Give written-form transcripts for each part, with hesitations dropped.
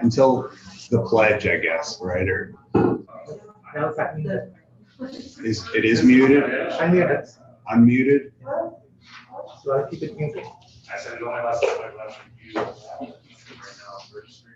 until the pledge, I guess, right? Or it is muted? Unmuted. Unmuted? So I keep it muted. I said the only last time I left you right now, registry.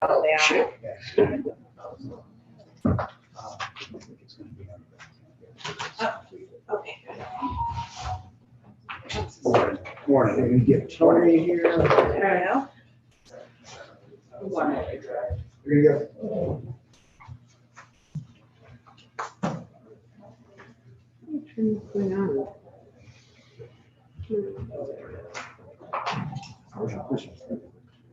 Oh, shit. Okay. Morning. We're gonna get Tony here. I don't know. Here you go. What's going on? How was your Christmas?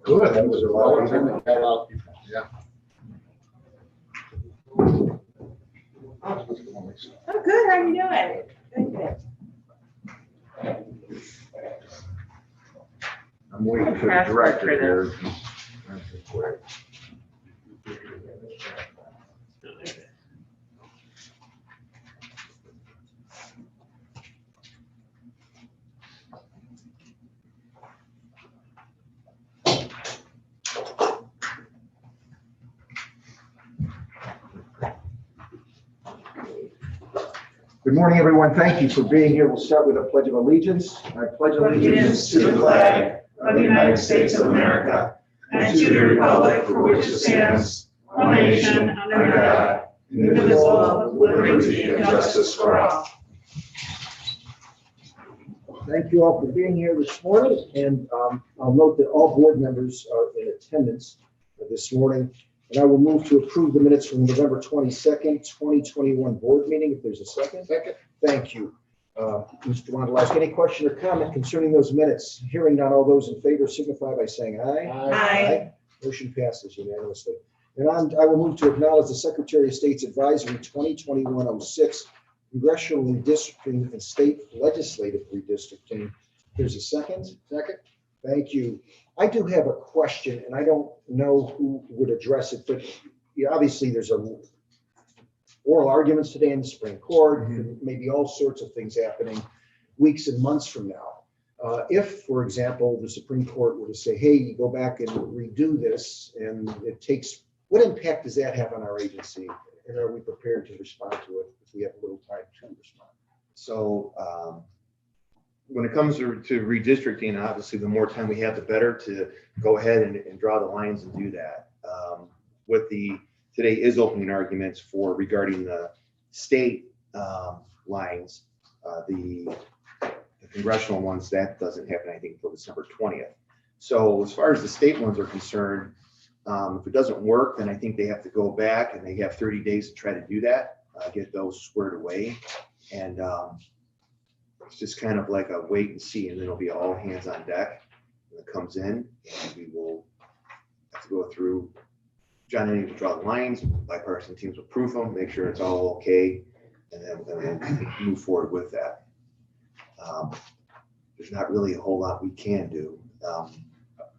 Good, that was a lot easier than that out. Yeah. Oh, good. How are you doing? Good. I'm waiting for the Password director for here. Good morning, everyone. Thank you for being here. We'll start with a pledge of allegiance. I pledge allegiance to the flag of the United States of America and to the republic for which it stands, one nation under God, indivisible, with liberty and justice for all. Thank you all for being here this morning, and I'll note that all board members are in attendance this morning, and I will move to approve the minutes from November 22nd, 2021 board meeting, if there's a second. Second. Thank you. Mr. Wondolowski, any question or comment concerning those minutes? Hearing none, all those in favor signify by saying aye. Aye. Motion passes unanimously. And I will move to acknowledge the Secretary of State's Advisory 2021-06 Congressional Redistricting and State Legislative Redistricting. There's a second? Second. Thank you. I do have a question, and I don't know who would address it, but obviously there's oral arguments today in the Supreme Court, maybe all sorts of things happening. weeks and months from now. If, for example, the Supreme Court were to say, hey, you go back and redo this, and it takes, what impact does that have on our agency? And are we prepared to respond to it if we have a little time to respond? So when it comes to redistricting, obviously, the more time we have, the better to go ahead and draw the lines and do that. Today is opening arguments regarding the state lines, the congressional ones, that doesn't happen, I think, until December 20th. So as far as the state ones are concerned, if it doesn't work, then I think they have to go back and they have 30 days to try to do that, get those squared away. And it's just kind of like a wait and see, and then it'll be all hands on deck when it comes in, and we will have to go through. John and I will draw the lines, bipartisan teams will proof them, make sure it's all okay, and then we'll move forward with that. There's not really a whole lot we can do.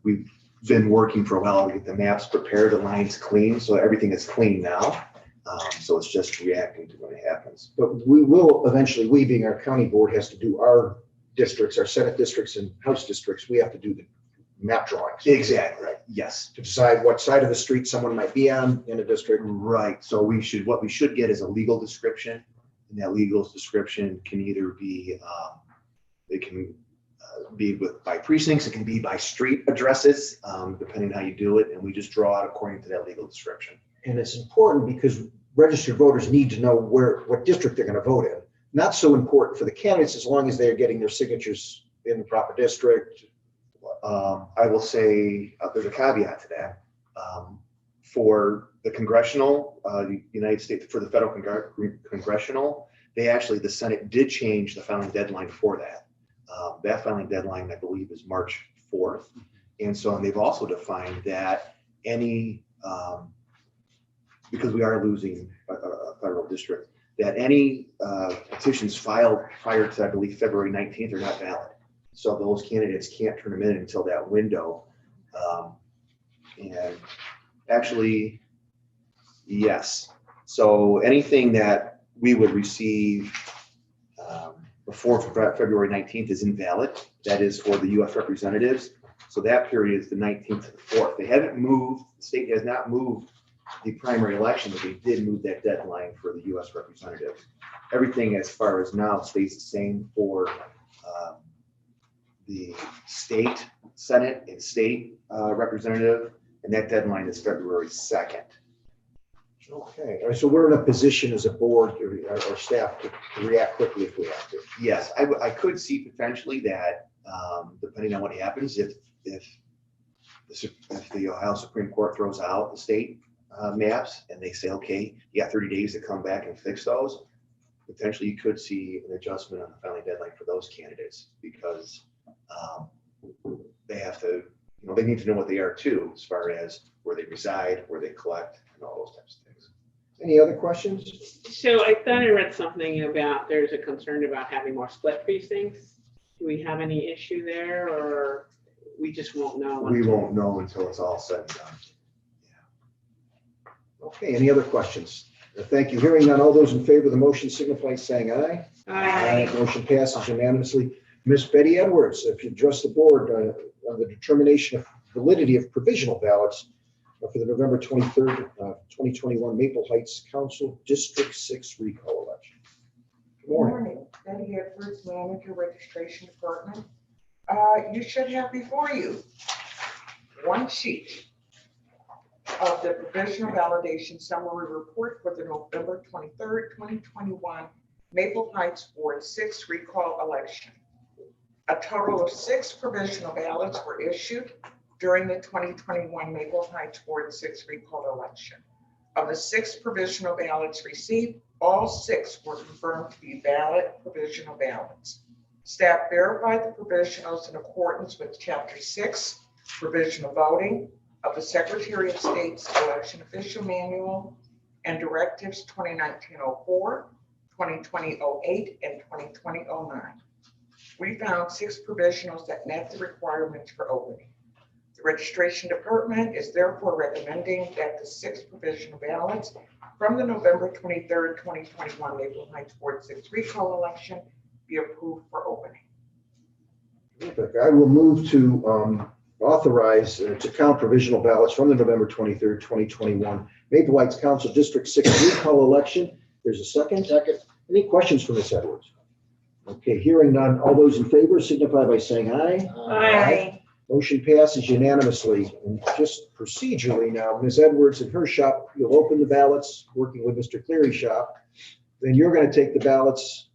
We've been working for a while to get the maps prepared, the lines clean, so everything is clean now. So it's just reacting to when it happens. But we will eventually, we being our county board has to do our districts, our Senate districts and House districts. We have to do the map drawings. Exactly. Right. Yes. To decide what side of the street someone might be on in a district. Right. So what we should get is a legal description, and that legal description can either be, it can be by precincts, it can be by street addresses, depending on how you do it, and we just draw out according to that legal description. And it's important because registered voters need to know what district they're going to vote in. Not so important for the candidates as long as they're getting their signatures in the proper district. I will say there's a caveat to that. For the congressional, the United States, for the federal congressional, the Senate did change the filing deadline for that. That filing deadline, I believe, is March 4th. And they've also defined that any, because we are losing a federal district, that any petitions filed prior to, I believe, February 19th are not valid. So those candidates can't turn them in until that window. And actually, yes. So anything that we would receive before February 19th is invalid. That is for the U.S. representatives. So that period is the 19th to the 4th. They haven't moved, the state has not moved the primary election, but they did move that deadline for the U.S. representatives. Everything as far as now stays the same for the state Senate and state representative, and that deadline is February 2nd. Okay, all right, so we're in a position as a board, our staff, to react quickly if we have to. Yes, I could see potentially that, depending on what happens, if the Ohio Supreme Court throws out the state maps and they say, okay, you got 30 days to come back and fix those, potentially you could see an adjustment on the filing deadline for those candidates, because they have to, they need to know what they are too, as far as where they reside, where they collect, and all those types of things. Any other questions? So I thought I read something about there's a concern about having more split precincts. Do we have any issue there, or we just won't know? We won't know until it's all said and done. Okay, any other questions? Thank you. Hearing none, all those in favor of the motion signify by saying aye. Aye. Motion passes unanimously. Ms. Betty Edwards, if you address the board on the determination of validity of provisional ballots for the November 23rd, 2021 Maple Heights Council District 6 recall election. Good morning. Betty Edwards, Manager, Registration Department. You should have before you one sheet of the provisional validation summary report for the November 23rd, 2021 Maple Heights Ward 6 recall election. A total of 6 provisional ballots were issued during the 2021 Maple Heights Ward 6 recall election. Of the 6 provisional ballots received, all 6 were confirmed to be valid provisional ballots. Staff verified the provisionals in accordance with Chapter 6, Provisional Voting, of the Secretary of State's Election Official Manual and Directives 2019-04, 2020-08, and 2020-09. We found 6 provisionals that met the requirements for opening. The Registration Department is therefore recommending that the 6 provisional ballots from the November 23rd, 2021 Maple Heights Ward 6 recall election be approved for opening. Terrific. I will move to authorize to count provisional ballots from the November 23rd, 2021 Maple Heights Council District 6 recall election. There's a second. Second. Any questions for Ms. Edwards? Okay, hearing none. All those in favor signify by saying aye. Aye. Motion passes unanimously. And just procedurally now, Ms. Edwards in her shop, you'll open the ballots, working with Mr. Cleary's shop. Then you're going to take the ballots,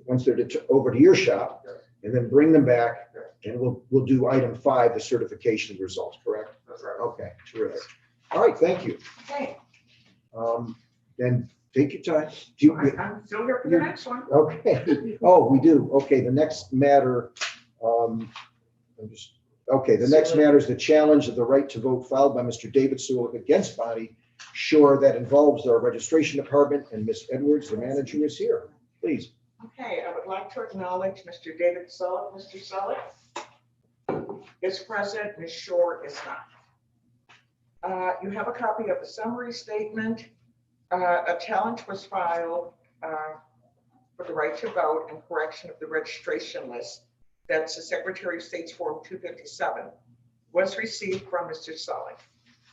once they're over to your shop, and then bring them back. And we'll do item 5, the certification of results, correct? That's right. Okay, terrific. All right, thank you. Okay, Then take your time. Do you, I'm still here for the next one. okay. Oh, we do. Okay, the next matter, the next matter is the challenge of the right to vote filed by Mr. David Sewell against Bonnie Shore that involves our registration department, and Ms. Edwards, the manager, is here. Please. Okay, I would like to acknowledge Mr. David Sullick. Mr. Sullick is present, Ms. Shore is not. You have a copy of the summary statement. A challenge was filed for the right to vote and correction of the registration list. That's the Secretary of State's Form 257, was received from Mr. Sullick.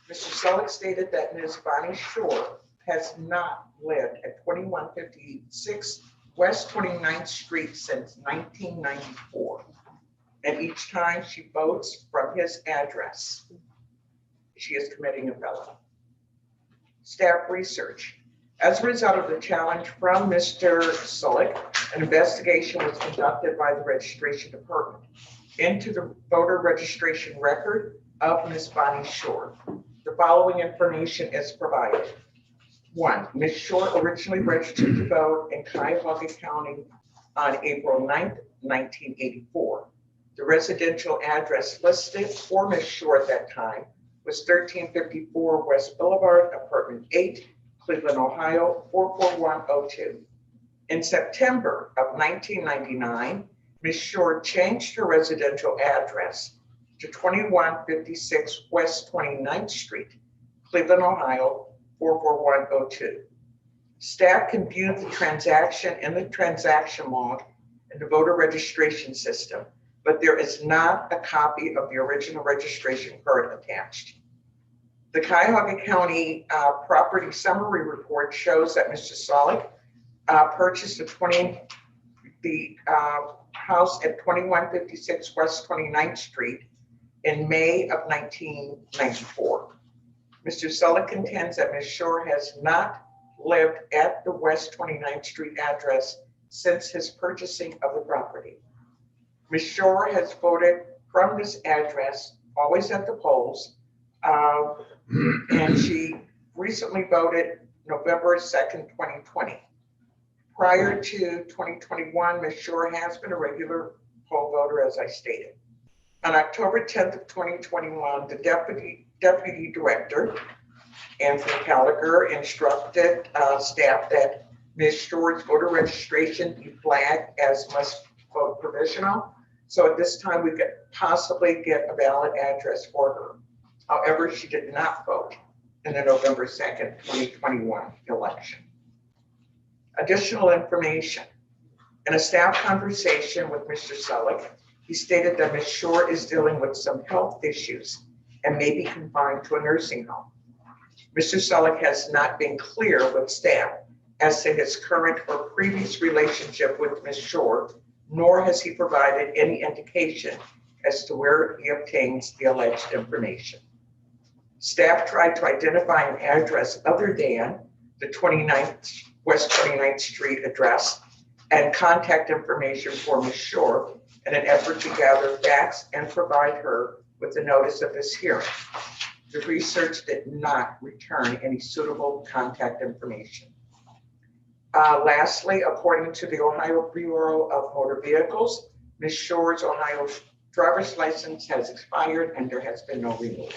Mr. Sullick stated that Ms. Bonnie Shore has not lived at 2156 West 29th Street since 1994. And each time she votes from his address, she is committing a felony. Staff research. As a result of the challenge from Mr. Sullick, an investigation was conducted by the registration department into the voter registration record of Ms. Bonnie Shore. The following information is provided. 1, Ms. Shore originally registered to vote in Cuyahoga County on April 9th, 1984. The residential address listed for Ms. Shore at that time was 1354 West Boulevard, Apartment 8, Cleveland, Ohio, 44102. In September of 1999, Ms. Shore changed her residential address to 2156 West 29th Street, Cleveland, Ohio, 44102. Staff can view the transaction in the transaction log in the voter registration system, but there is not a copy of the original registration card attached. The Cuyahoga County property summary report shows that Mr. Sullick purchased the house at 2156 West 29th Street in May of 1994. Mr. Sullick contends that Ms. Shore has not lived at the West 29th Street address since his purchasing of the property. Ms. Shore has voted from this address, always at the polls, and she recently voted November 2nd, 2020. Prior to 2021, Ms. Shore has been a regular poll voter, as I stated. On October 10th of 2021, the Deputy Director, Anthony Gallagher, instructed staff that Ms. Shore's voter registration be flagged as must vote provisional. So at this time, we could possibly get a valid address for her. However, she did not vote in the November 2nd, 2021 election. Additional information. In a staff conversation with Mr. Sullick, he stated that Ms. Shore is dealing with some health issues and may be confined to a nursing home. Mr. Sullick has not been clear with staff as to his current or previous relationship with Ms. Shore, nor has he provided any indication as to where he obtains the alleged information. Staff tried to identify an address other than the West 29th Street address and contact information for Ms. Shore in an effort to gather facts and provide her with a notice of this hearing. The research did not return any suitable contact information. Lastly, according to the Ohio Bureau of Motor Vehicles, Ms. Shore's Ohio driver's license has expired and there has been no renewal.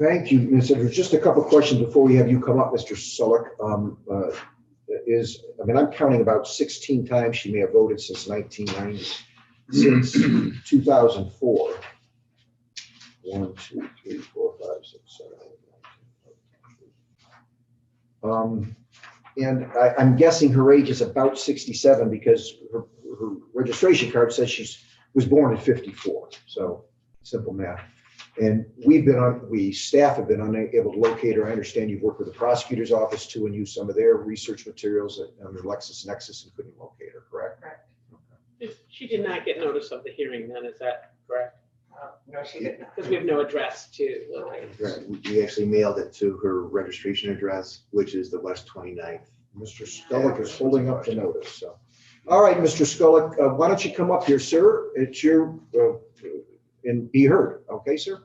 Thank you, Ms. Edwards. Just a couple of questions before we have you come up, Mr. Sullick. I'm counting about 16 times she may have voted since 1990, since 2004. 1, 2, 3, 4, 5, 6, 7, 8, 9, 10, 11, 12. And I'm guessing her age is about 67 because her registration card says was born at 54. So simple math. And staff have been unable to locate her. I understand you've worked with the prosecutor's office too and used some of their research materials under LexisNexis and couldn't locate her, correct? Correct. She did not get notice of the hearing then, is that correct? No, she did not. Because we have no address to. Right, we actually mailed it to her registration address, which is the West 29th. Mr. Skullick is holding up the notice, so. All right, Mr. Skullick, why don't you come up here, sir? It's your, and be heard, okay, sir?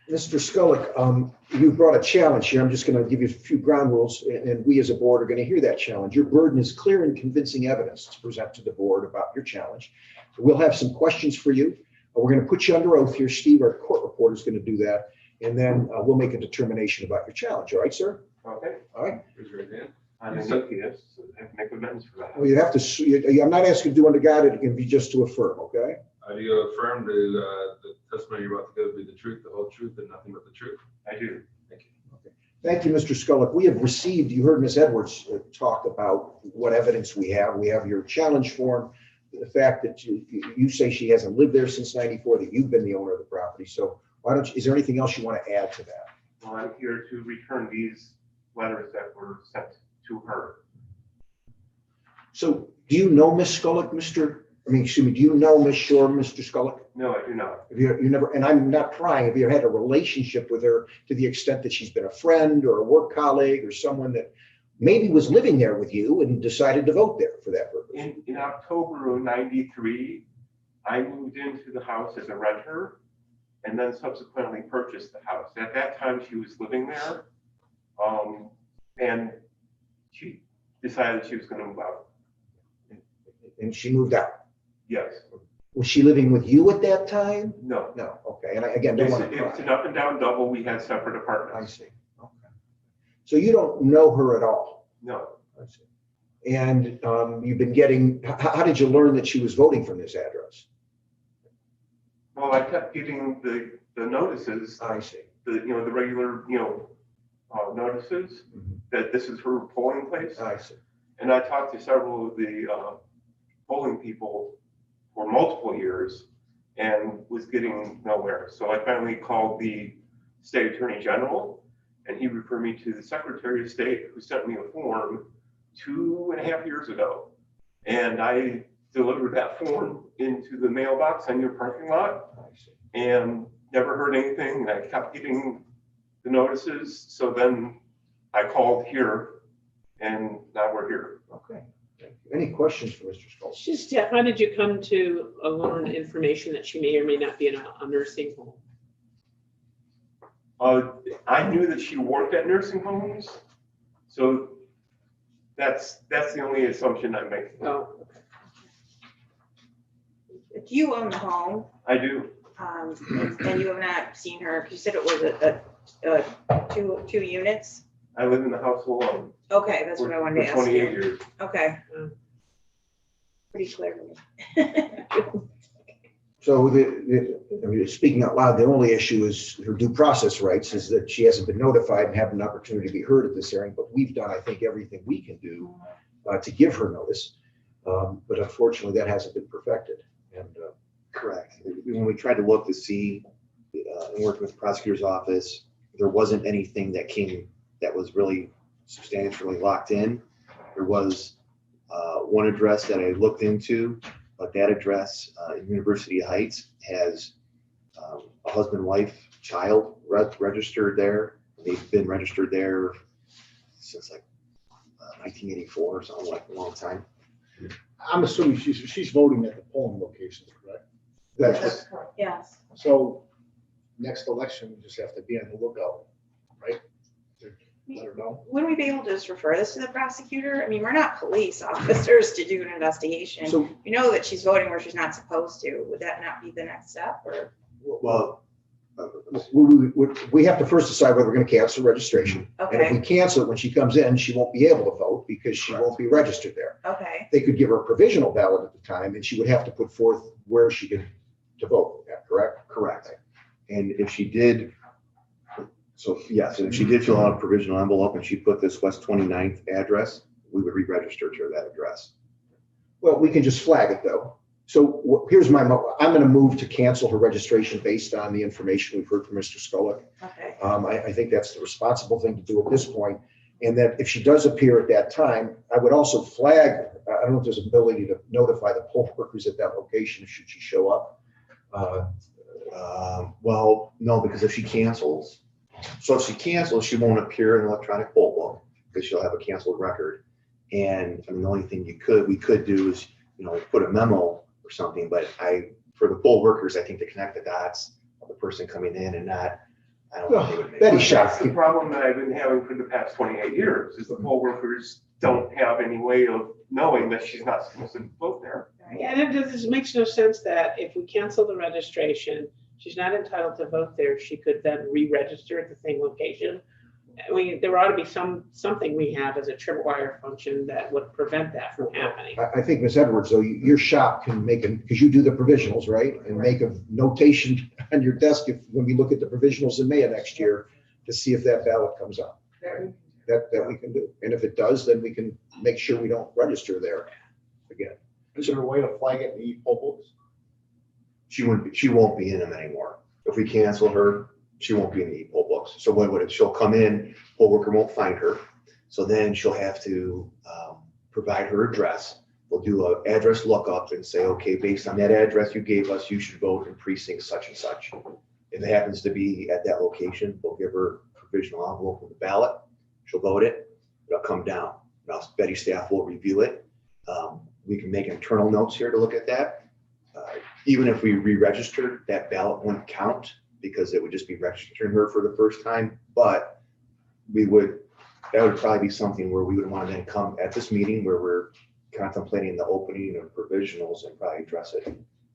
Mr. Skullick, you brought a challenge here. I'm just going to give you a few ground rules, and we as a board are going to hear that challenge. Your burden is clear and convincing evidence to present to the board about your challenge. We'll have some questions for you. We're going to put you under oath here. Steve, our court reporter, is going to do that, and then we'll make a determination about your challenge. All right, sir? Okay. All right. Raise your hand. I'm an atheist, so I have to make amends for that. Well, you have to. I'm not asking you to do under God. It can be just to affirm. Okay. Do you affirm the testimony you're about to give be the truth, the whole truth, and nothing but the truth? I do. Thank you. Okay. Thank you, Mr. Skullick. We have received, you heard Ms. Edwards talk about what evidence we have. We have your challenge form, the fact that you say she hasn't lived there since '94, that you've been the owner of the property. So why don't you, is there anything else you want to add to that? Well, I'm here to return these letters that were sent to her. So do you know Ms. Skullick, do you know Ms. Shore, Mr. Skullick? No, I do not. Have you never, and I'm not prying, have you had a relationship with her to the extent that she's been a friend or a work colleague or someone that maybe was living there with you and decided to vote there for that purpose? In October of '93, I moved into the house as a renter and then subsequently purchased the house. At that time, she was living there. And she decided she was going to move out. And she moved out. Yes. Was she living with you at that time? No. No, okay, and I, again, don't want to It's an pry. up and down double. We had separate I apartments. see, okay. So you don't know her at all? No. I see. And you've been getting, how did you learn that she was voting from this address? Well, I kept getting the notices, I see. the regular, notices Mhm. that this is her polling place. I see. And I talked to several of the polling people for multiple years and was getting nowhere. So I finally called the state attorney general and he referred me to the secretary of state who sent me a form 2.5 years ago. And I delivered that form into the mailbox on your parking lot I see. and never heard anything. And I kept getting the notices. So then I called here and now we're here. Okay. Any questions for Mr. Skulls? Just, how did you come to learn information that she may or may not be in a nursing home? I knew that she worked at nursing homes. So that's the only assumption I'm making. Oh, okay. If you own the home, I do. and you have not seen her, 'cause you said it was two units? I live in the house alone. Okay, that's what I wanted to for ask 28 you. years. Okay. Mm. Pretty clear to me. So speaking out loud, the only issue is her due process rights is that she hasn't been notified and had an opportunity to be heard at this hearing, but we've done, I think, everything we can do to give her notice. But unfortunately, that hasn't been perfected. And Correct. When we tried to look to see, and work with the prosecutor's office, there wasn't anything that was really substantially locked in. There was one address that I looked into, but that address in University Heights has a husband, wife, child registered there. They've been registered there since like 1984 or something, like a long time. I'm assuming she's voting at the polling locations, correct? that's correct. Yes. So next election, we just have to be on the lookout, right? To let her know. Wouldn't we be able to just refer this to the prosecutor? I mean, we're not police officers to do an investigation. so. You know that she's voting where she's not supposed to. Would that not be the next step or? Well, We have to first decide whether we're going to cancel registration. And if we Okay, cancel it when she comes in, she won't be able to vote because she won't be registered there. okay, They could give her a provisional ballot at the time, and she would have to put forth where she could to vote. Yeah, correct? Correct. And if she did, so yes, if she did fill out a provisional envelope and she put this West 29th address, we would re-register to that address. Well, we can just flag it though. So here's I'm going to move to cancel her registration based on the information we've heard from Mr. Skolnick. okay. I think that's the responsible thing to do at this point. And that if she does appear at that time, I would also flag, I don't know if there's an ability to notify the poll workers at that location should she show up. Well, no, because if she cancels, she won't appear in the electronic poll book because she'll have a canceled record. And I mean, the only thing we could do is, put a memo or something, but for the poll workers, I think to connect the dots of the person coming in and not, I don't think they would make Betty it. Shop. That's the problem that I've been having for the past 28 years, is the poll workers don't have any way of knowing that she's not supposed to vote there. Yeah, and it makes no sense that if we cancel the registration, she's not entitled to vote there. She could then re-register at the same location. I mean, there ought to be something we have as a tripwire function that would prevent that from happening. I think, Ms. Edwards, though, your shop can make because you do the provisionals, right? And make a notation on your desk when we look at the provisionals in May of next year to see if that ballot comes up. That we can do. And if it does, then we can make sure we don't register there again. Is there a way to flag it in the poll books? She won't be in them anymore. If we cancel her, she won't be in the poll books. So what would it? She'll come in, poll worker won't find her. So then she'll have to provide her address. We'll do an address lookup and say, okay, based on that address you gave us, you should vote in precinct such and such. If it happens to be at that location, we'll give her a provisional envelope with the ballot. She'll vote it. It'll come down. Now, Betty staff will review it. We can make internal notes here to look at that. Even if we re-registered, that ballot wouldn't count because it would just be registering her for the first time. But that would probably be something where we would want to then come at this meeting where we're contemplating the opening of provisionals and probably address it.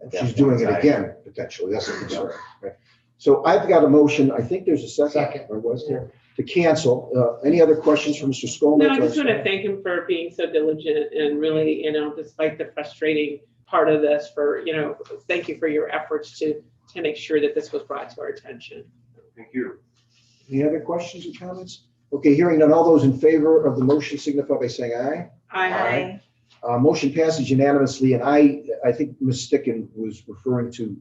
at that She's doing point in it time. again, potentially. That's a concern. Right. So I've got a motion. I think there's a second. Or was there? To cancel. Any other questions from Mr. Skolnick? No, I just want to thank him for being so diligent and really, despite the frustrating part of this thank you for your efforts to make sure that this was brought to our attention. Thank you. Any other questions or comments? Okay, hearing none. All those in favor of the motion signify by saying aye. Aye. Motion passes unanimously, and I think Ms. Sticken was referring to,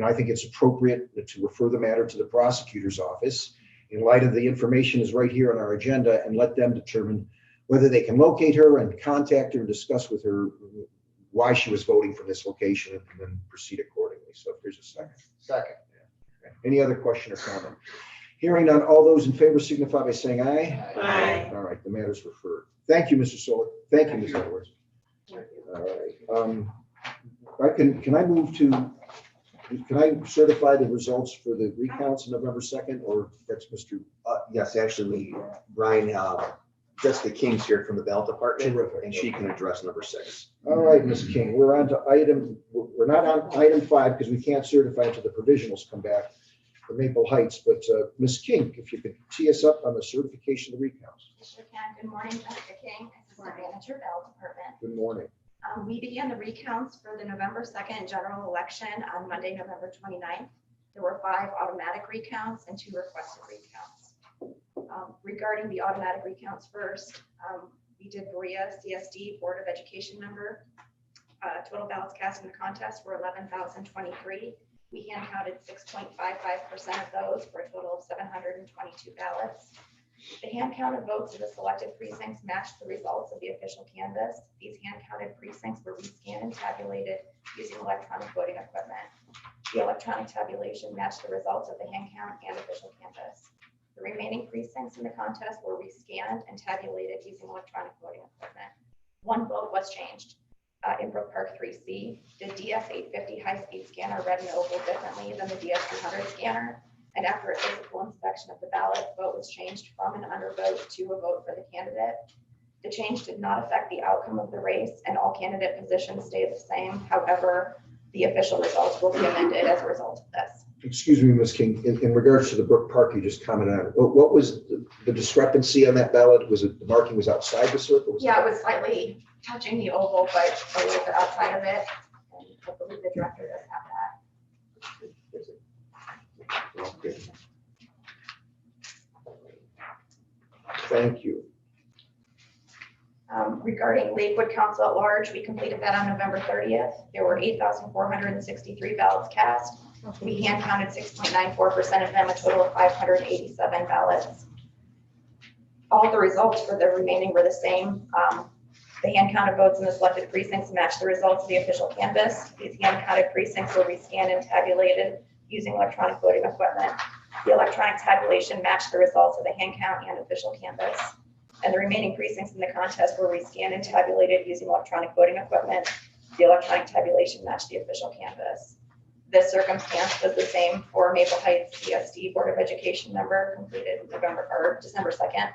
I think it's appropriate to refer the matter to the prosecutor's office in light of the information is right here on our agenda, and let them determine whether they can locate her and contact her and discuss with her why she was voting from this location and then proceed accordingly. So if there's a second. Second. Okay. Any other question or comment? Hearing none, all those in favor signify by saying aye. Aye. All right, the matter is referred. Thank you, Mr. Solik. Thank you, Ms. Edwards. All right. Can I move to, can I certify the results for the recounts on November 2nd, or that's Mr. Yes, actually, Brian, Jessica King's here from the ballot department, Terrific. and she can address number 6. All right, Ms. King, we're on to we're not on item 5 because we can't certify until the provisionals come back for Maple Heights, but Ms. King, if you could tee us up on the certification of the recounts. Sure can. Good morning, Jessica King, Assistant Manager, Ballot Department. Good morning. We began the recounts for the November 2nd general election on Monday, November 29th. There were 5 automatic recounts and 2 requested recounts. Regarding the automatic recounts first, we did Berea CSD Board of Education member. Total ballots cast in the contest were 11,023. We hand counted 6.55% of those for a total of 722 ballots. The hand counted votes in the selected precincts matched the results of the official canvass. These hand counted precincts were rescanned and tabulated using electronic voting equipment. The electronic tabulation matched the results of the hand count and official canvass. The remaining precincts in the contest were rescanned and tabulated using electronic voting equipment. 1 vote was changed. In Brook Park 3C, the DS850 high-speed scanner read an oval differently than the DS200 scanner. And after a physical inspection of the ballot, the vote was changed from an undervote to a vote for the candidate. The change did not affect the outcome of the race, and all candidate positions stayed the same. However, the official results will be amended as a result of this. Excuse me, Ms. King, in regards to the Brook Park you just commented on, what was the discrepancy on that ballot? Was it the marking was outside the circle? Was Yeah, it was slightly touching the oval, but a little bit outside of it. And I believe the director does have that. Okay. Thank you. Regarding Lakewood Council at Large, we completed that on November 30th. There were 8,463 ballots cast. We hand counted 6.94% of them, a total of 587 ballots. All the results for the remaining were the same. The hand counted votes in the selected precincts matched the results of the official canvass. These hand counted precincts were rescanned and tabulated using electronic voting equipment. The electronic tabulation matched the results of the hand count and official canvass. And the remaining precincts in the contest were rescanned and tabulated using electronic voting equipment. The electronic tabulation matched the official canvass. This circumstance was the same for Maple Heights CSD Board of Education member completed December 2nd.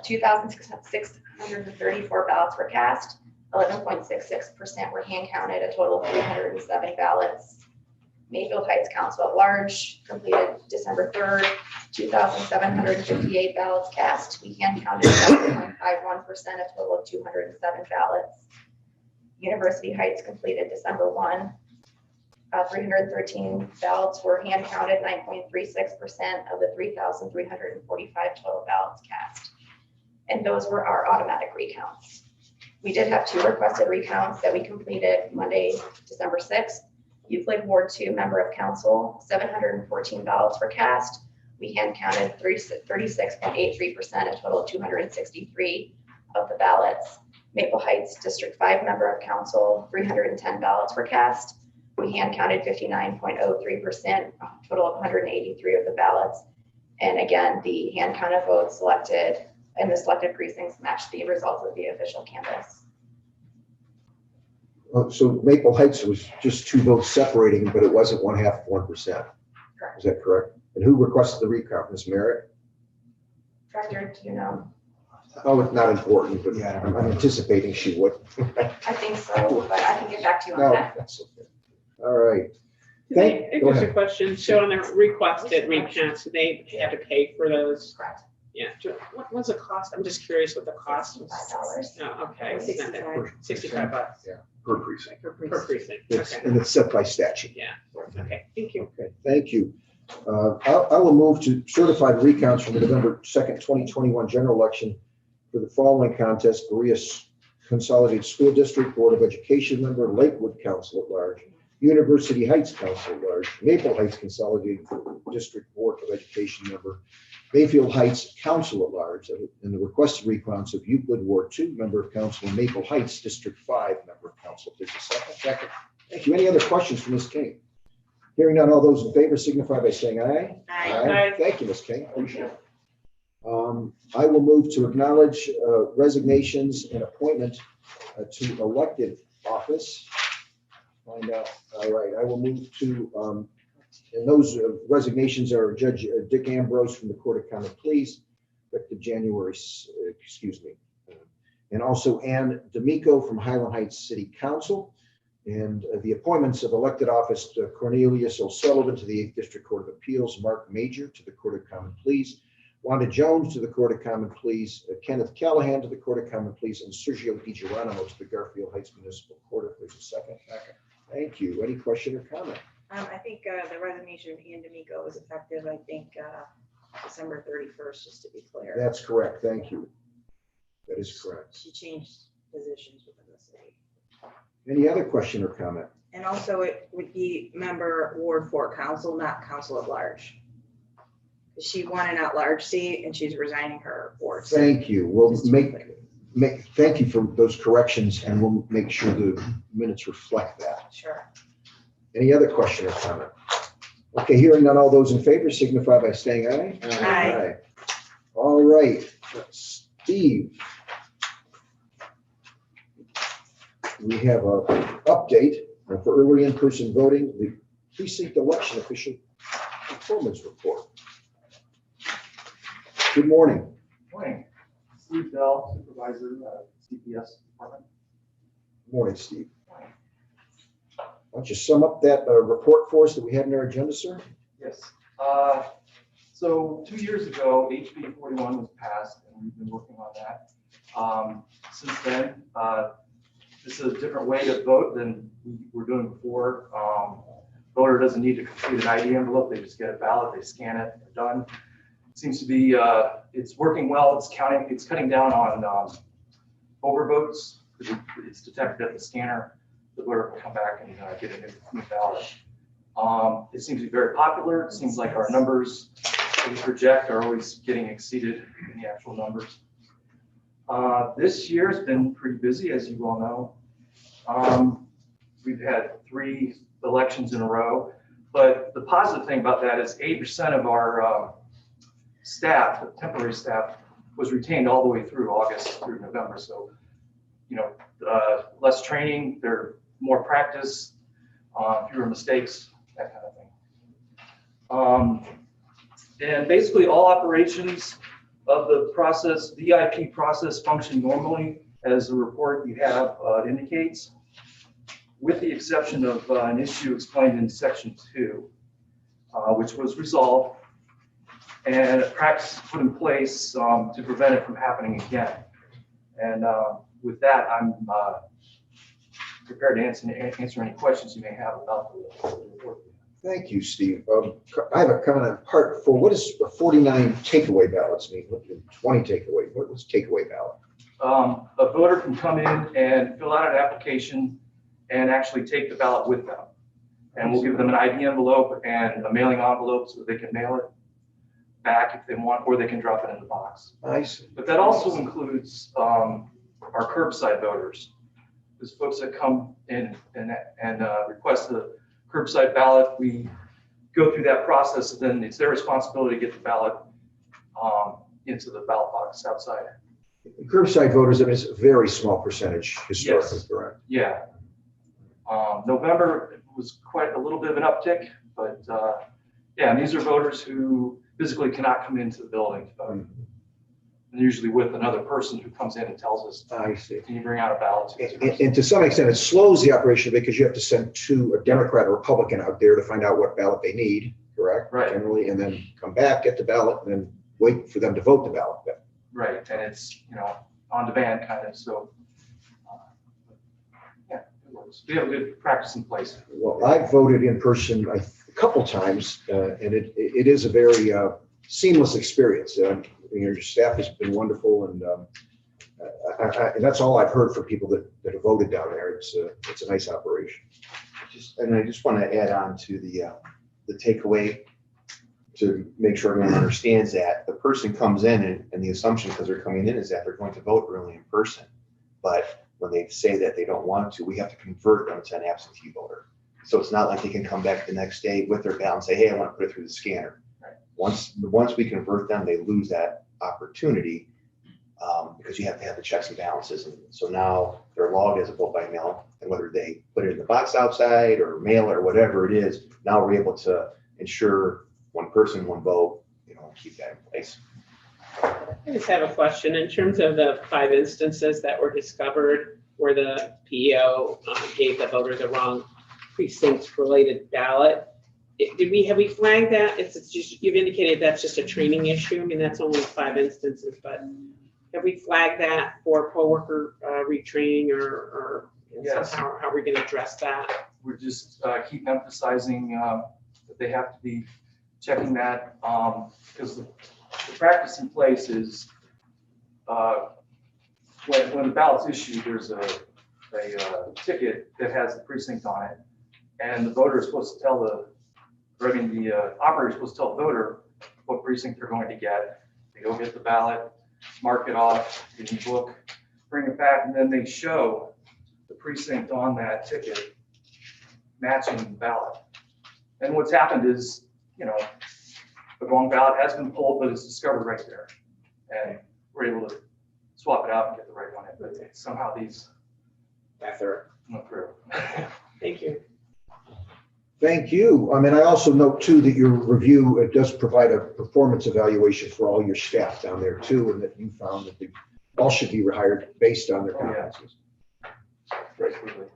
2,634 ballots were cast. 11.66% were hand counted, a total of 370 ballots. Mayfield Heights Council at Large completed December 3rd, 2,758 ballots cast. We hand counted 7.51%, a total of 207 ballots. University Heights completed December 1. 313 ballots were hand counted, 9.36% of the 3,345 total ballots cast. And those were our automatic recounts. We did have 2 requested recounts that we completed Monday, December 6th. Euclid Ward 2 member of council, 714 ballots were cast. We hand counted 36.83%, a total of 263 of the ballots. Maple Heights District 5 member of council, 310 ballots were cast. We hand counted 59.03%, a total of 183 of the ballots. And again, the hand counted votes selected in the selected precincts matched the results of the official canvass. So Maple Heights was just 2 votes separating, but it wasn't 1/2 of 1%. Correct. Is that correct? And who requested the recount, Ms. Merritt? Director, do you know? Oh, it's not important, but Yeah. I'm anticipating she would. I think so, but I can get back to you on No, that. that's okay. All right. I Thank- think go there's a ahead. question. So on the requested recounts, they had to pay for those? Correct. Yeah. What was the cost? I'm just curious what the cost was. $65. Oh, okay. 65. $65 Per precinct. per precinct. It's, Okay. and it's set by statute. Yeah. Okay. Thank you. Okay, thank you. I will move to certify the recounts from the November 2nd, 2021 general election for the following contest: Berea Consolidated School District Board of Education member, Lakewood Council at Large, University Heights Council at Large, Maple Heights Consolidated District Board of Education member, Mayfield Heights Council at Large, and the requested recounts of Euclid Ward 2 member of council and Maple Heights District 5 member of council. Please a second. Second. Thank you. Any other questions for Ms. King? Hearing none, all those in favor signify by saying aye. Aye. Thank you, Ms. King. Appreciate it. I will move to acknowledge resignations and appointment to elected office. Find out. All right, I will move to, and those resignations are Judge Dick Ambrose from the Court of Common Pleas, effective January, and also Ann D'Amico from Highland Heights City Council, and the appointments of elected office to Cornelius O'Sullivan to the 8th District Court of Appeals, Mark Major to the Court of Common Pleas, Wanda Jones to the Court of Common Pleas, Kenneth Callahan to the Court of Common Pleas, and Sergio DiGeronimo to the Garfield Heights Municipal Court. If there's a second. Thank you. Any question or comment? I think the resignation of Ann D'Amico is effective, I think, December 31st, just to be clear. That's correct. Thank you. That is correct. She changed positions within the city. Any other question or comment? And also it would be member Ward 4 council, not council at large. She won an at-large seat and she's resigning her ward seat. Thank you. We'll Just to be clear. thank you for those corrections, and we'll make sure the minutes reflect that. Sure. Any other question or comment? Okay, hearing none, all those in favor signify by saying aye. Aye. All right, Steve. We have a update for early in-person voting, the precinct election official performance report. Good morning. Morning. Steve Bell, Supervisor, CPS Department. Morning, Steve. Why don't you sum up that report for us that we had in our agenda, sir? Yes. So 2 years ago, HB 41 was passed, and we've been working on that. Since then, this is a different way to vote than we were doing before. Voter doesn't need to complete an ID envelope. They just get a ballot, they scan it, they're done. It seems to be, it's working well. It's cutting down on overvotes. It's detected at the scanner. The voter can come back and get a new ballot. It seems to be very popular. It seems like our numbers that we project are always getting exceeded in the actual numbers. This year has been pretty busy, as you all know. We've had 3 elections in a row, but the positive thing about that is 80% of our staff, the temporary staff, was retained all the way through August through November. So, less training, more practice, fewer mistakes, that kind of thing. And basically all operations of the process, VIP process, function normally, as the report you have indicates, with the exception of an issue explained in section 2, which was resolved, and a practice put in place to prevent it from happening again. And with that, I'm prepared to answer any questions you may have about the report. Thank you, Steve. I have a comment on part 4. What does 49 takeaway ballots mean? What do 20 takeaway? What was takeaway ballot? A voter can come in and fill out an application and actually take the ballot with them. And we'll give them an ID envelope and a mailing envelope so they can mail it back if they want, or they can drop it in the box. I see. But that also includes our curbside voters. There's folks that come in and request the curbside ballot. We go through that process, and then it's their responsibility to get the ballot into the ballot box outside. Curbside voters, I mean, it's a very small percentage historically, Yes. correct? Yeah. November was quite a little bit of an uptick, but yeah, and these are voters who physically cannot come into the building. And usually with another person who comes in and tells us, I see. can you bring out a ballot? And to some extent, it slows the operation because you have to send a Democrat or Republican out there to find out what ballot they need, correct? Right. Generally, and then come back, get the ballot, and then wait for them to vote the ballot. Right, and it's, on demand kind of, so, yeah, it works. We have a good practice in place. Well, I voted in person a couple times, and it is a very seamless experience. Your staff has been wonderful, and and that's all I've heard from people that have voted down there. It's a nice operation. I just want to add on to the takeaway to make sure everyone understands that the person comes in and the assumption, because they're coming in, is that they're going to vote early in person. But when they say that they don't want to, we have to convert them to an absentee voter. So it's not like they can come back the next day with their ballot and say, hey, I want to put it through the scanner. Right. Once we convert them, they lose that opportunity because you have to have the checks and balances. And so now they're logged as a vote by mail, and whether they put it in the box outside or mail it or whatever it is, now we're able to ensure one person, one vote, keep that in place. I just have a question. In terms of the 5 instances that were discovered where the PEO gave the voter the wrong precinct-related ballot, have we flagged that? It's just, you've indicated that's just a training issue. I mean, that's only 5 instances, but have we flagged that for poll worker retraining or Yes. somehow, how are we going to address that? We're just keep emphasizing that they have to be checking that because the practice in place is when the ballot's issued, there's a ticket that has the precinct on it, and the voter is supposed to tell the operator is supposed to tell the voter what precinct they're going to get. They go get the ballot, mark it off in the book, bring it back, and then they show the precinct on that ticket matching the ballot. And what's happened is, the wrong ballot has been pulled, but it's discovered right there. And we're able to swap it out and get the right one in. But somehow these went through. Thank you. Thank you. And I also note too that your review, it does provide a performance evaluation for all your staff down there too, and that you found that they all should be rehired based on their competencies. Absolutely.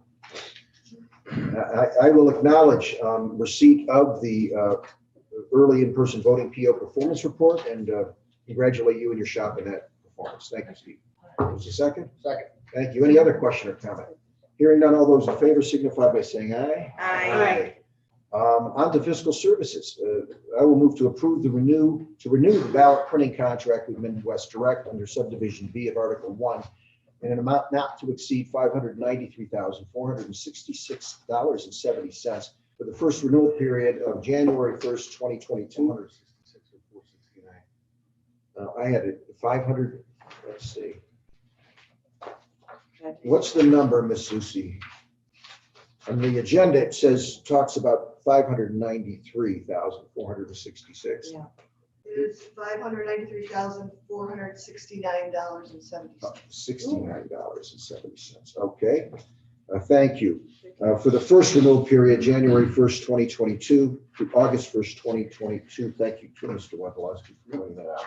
I will acknowledge receipt of the early in-person voting PO performance report and congratulate you and your shop in that performance. Thank you, Steve. Was a second? Second. Thank you. Any other question or comment? Hearing none, all those in favor signify by saying aye. Aye. On to fiscal services. I will move to approve to renew the ballot printing contract with Midwest Direct under subdivision B of Article 1 in an amount not to exceed $593,466.70 for the first renewal period of January 1st, 2022. I had it 500, let's see. What's the number, Miss Susie? On the agenda, it says, talks about 593,466. Yeah. It is $593,469.70. $69.70. Okay. Thank you. For the first renewal period, January 1st, 2022 to August 1st, 2022. Thank you to Mr. Wendolowski for pointing that out.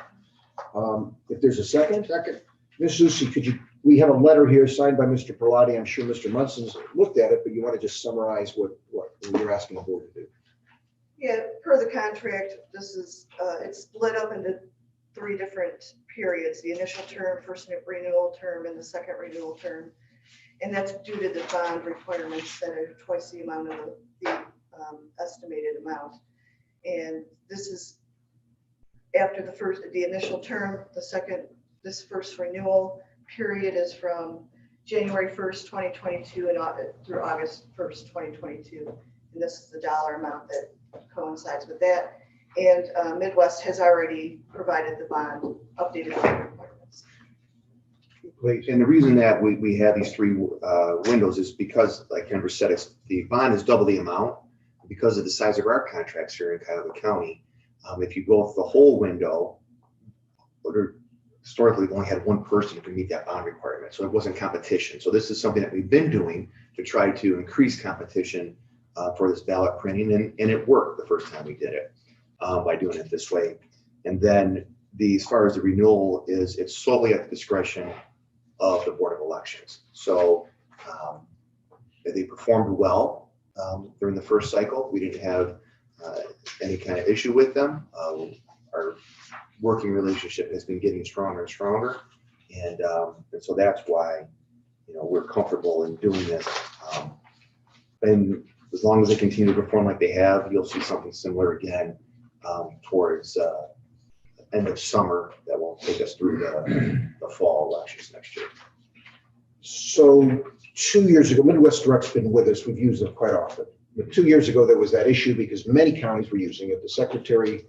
If there's a second? Second. Ms. Susie, we have a letter here signed by Mr. Pilati. I'm sure Mr. Munson's looked at it, but you want to just summarize what you're asking the board to do. Yeah, per the contract, this is, it's split up into 3 different periods, the initial term, first renewal term, and the second renewal term. And that's due to the bond requirements that are twice the amount of the estimated amount. And this is after the initial term, this first renewal period is from January 1st, 2022 and through August 1st, 2022. And this is the dollar amount that coincides with that. And Midwest has already provided the bond updated bond requirements. And the reason that we have these 3 windows is because, like Kendra said, the bond is double the amount because of the size of our contracts here in Cuyahoga County. If you go with the whole window, historically, we've only had 1 person who can meet that bond requirement, so it wasn't competition. So this is something that we've been doing to try to increase competition for this ballot printing, and it worked the first time we did it by doing it this way. And then as far as the renewal is, it's solely at the discretion of the Board of Elections. So they performed well during the first cycle. We didn't have any kind of issue with them. Our working relationship has been getting stronger and stronger, and so that's why we're comfortable in doing this. And as long as they continue to perform like they have, you'll see something similar again towards end of summer that will take us through the fall elections next year. So 2 years ago, Midwest Direct's been with us. We've used it quite often. But 2 years ago, there was that issue because many counties were using it. The secretary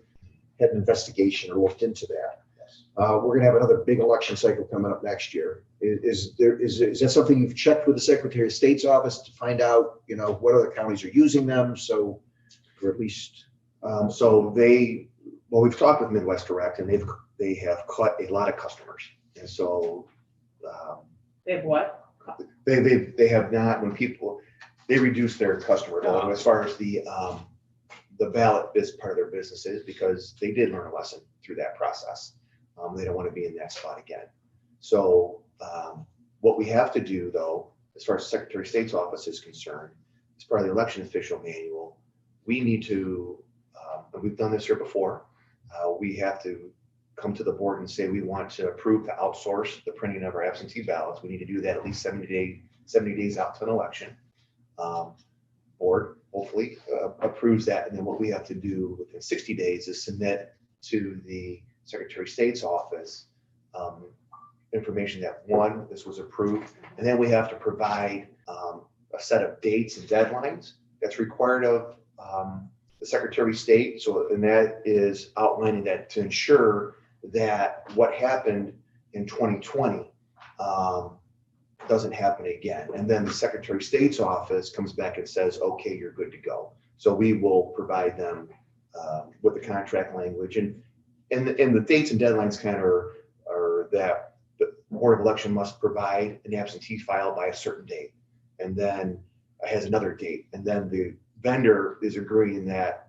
had an investigation or looked into that. We're going to have another big election cycle coming up next year. Is that something you've checked with the Secretary of State's office to find out, what other counties are using them? So, or at least, we've talked with Midwest Direct, and they have cut a lot of customers, and so They have what? they have not. When they reduce their customer volume as far as the ballot is part of their business is because they did learn a lesson through that process. They don't want to be in that spot again. So what we have to do, though, as far as the Secretary of State's office is concerned, as part of the election official manual, we need to, and we've done this here before, we have to come to the board and say we want to approve to outsource the printing of our absentee ballots. We need to do that at least 70 days out to an election. Board hopefully approves that, and then what we have to do within 60 days is submit to the Secretary of State's office information that this was approved, and then we have to provide a set of dates and deadlines that's required of the Secretary of State. So, and that is outlining that to ensure that what happened in 2020 doesn't happen again. And then the Secretary of State's office comes back and says, okay, you're good to go. So we will provide them with the contract language, and the dates and deadlines kind of are that the Board of Election must provide an absentee file by a certain date, and then it has another date, and then the vendor is agreeing that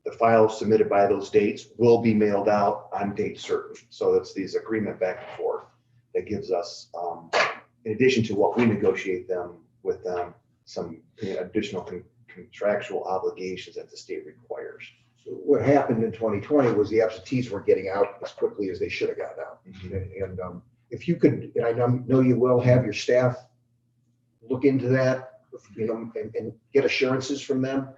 the files submitted by those dates will be mailed out on date certain. So it's these agreement back and forth that gives us, in addition to what we negotiate with them, some additional contractual obligations that the state requires. So what happened in 2020 was the absentees weren't getting out as quickly as they should have gotten out. And if you could, and I know you will, have your staff look into that, you know, and get assurances from them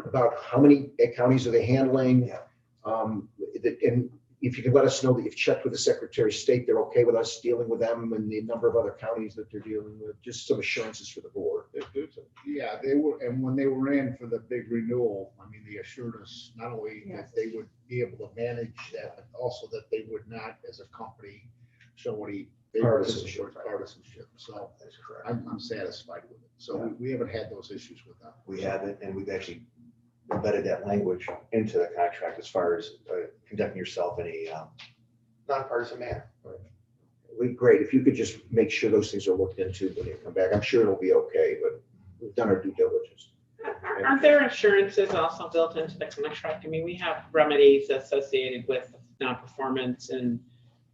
about how many counties are they handling. Yeah. And if you could let us know that you've checked with the Secretary of State, they're okay with us dealing with them and the number of other counties that they're dealing with, just some assurances for the board. Yeah, they were, and when they were in for the big renewal, I mean, they assured us not only that they would be able to manage that, but also that they would not, as a company, show any Partisanship. partisanship. So That's correct. I'm satisfied with it. So we haven't had those issues with them. We haven't, and we've actually embedded that language into the contract as far as conducting yourself in a nonpartisan manner. Great, if you could just make sure those things are looked into when you come back. I'm sure it'll be okay, but we've done our due diligence. Aren't there assurances also built into the contract? I mean, we have remedies associated with non-performance, and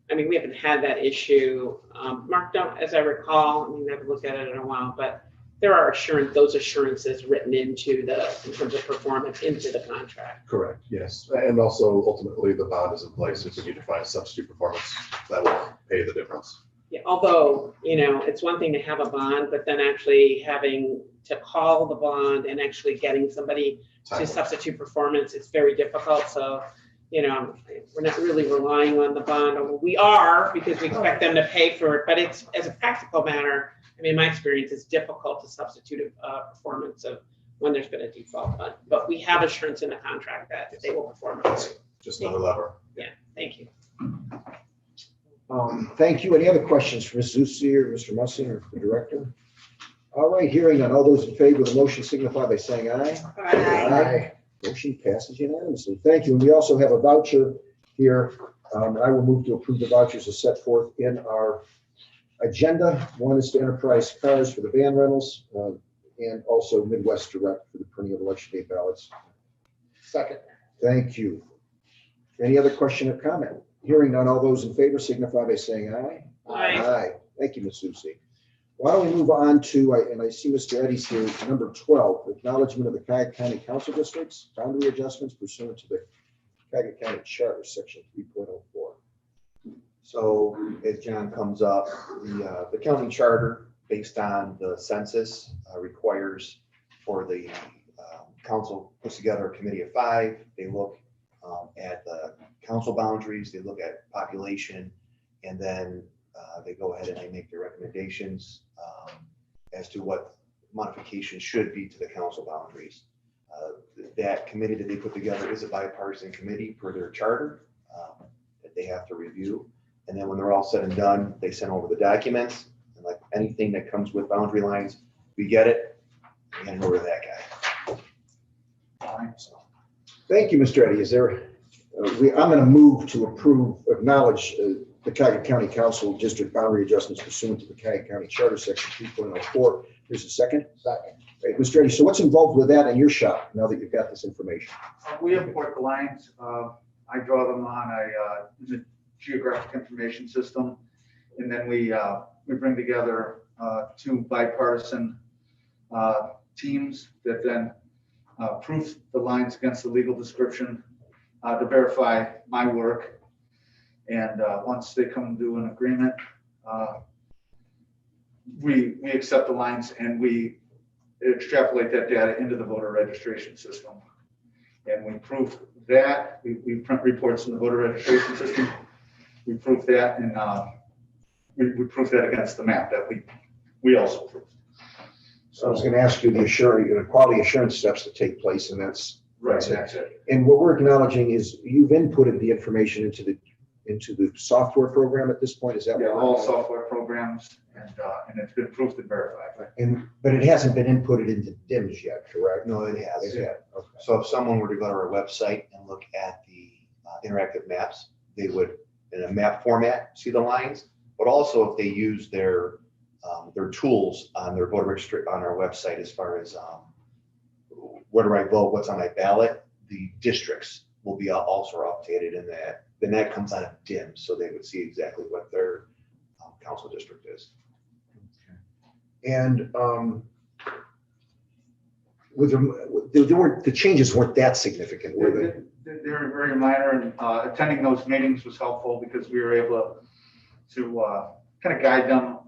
I mean, we haven't had that issue. Mark, as I recall, I mean, I haven't looked at it in a while, but there are those assurances written in terms of performance into the contract. Correct, yes. And also ultimately the bond is in place. If we need to find substitute performance, that will pay the difference. Yeah, although, you know, it's one thing to have a bond, but then actually having to call the bond and actually getting somebody to substitute performance, it's very difficult. So, you know, we're not really relying on the bond. We are, because we expect them to pay for it, but it's, as a practical matter, I mean, my experience, it's difficult to substitute a performance of when there's been a default, but we have assurance in the contract that they will perform it. Just another lever. Yeah, thank you. Thank you. Any other questions for Ms. Zusi or Mr. Mussing or the director? All right, hearing none. All those in favor of the motion signify by saying aye. Aye. Motion passes unanimously. Thank you. And we also have a voucher here. I will move to approve the vouchers as set forth in our agenda. One is to Enterprise Cars for the van rentals, and also Midwest Direct for the printing of election day ballots. Second. Thank you. Any other question or comment? Hearing none, all those in favor signify by saying aye. Aye. Thank you, Ms. Susi. Why don't we move on to, and I see Mr. Eddy's here, number 12, acknowledgement of the Cuyahoga County Council Districts, boundary adjustments pursuant to the Cuyahoga County Charter, section 3.04. So as John comes up, the county charter, based on the census, requires for the council puts together a committee of 5. They look at the council boundaries, they look at population, and then they go ahead and they make their recommendations as to what modifications should be to the council boundaries. That committee that they put together is a bipartisan committee per their charter that they have to review. And then when they're all said and done, they send over the documents, and like anything that comes with boundary lines, we get it, we hand it over to that guy. So. Thank you, Mr. Eddy. Is there, I'm going to move to acknowledge the Cuyahoga County Council District boundary adjustments pursuant to the Cuyahoga County Charter, section 3.04. Here's a second. Second. Right, Mr. Eddy, so what's involved with that in your shop now that you've got this information? We import the lines. I draw them on a geographic information system, and then we bring together 2 bipartisan teams that then proof the lines against the legal description to verify my work. And once they come to an agreement, we accept the lines and we extrapolate that data into the voter registration system. And we proof that, we print reports in the voter registration system. We proof that, and we proof that against the map that we also proof. So I was going to ask you the quality assurance steps that take place, and that's Right, that's it. And what we're acknowledging is you've inputted the information into the software program at this point. Is that Yeah, what all software programs, and it's been proofed and verified. but it hasn't been inputted into DIMS yet, correct? No, it has. Yeah. Okay. So if someone were to go to our website and look at the interactive maps, they would, in a map format, see the lines, but also if they use their tools on their voter registry on our website, as far as where do I vote, what's on my ballot, the districts will be also updated in that. Then that comes out of DIMS, so they would see exactly what their council district is. And the changes weren't that significant, were they? They're very minor, and attending those meetings was helpful because we were able to kind of guide them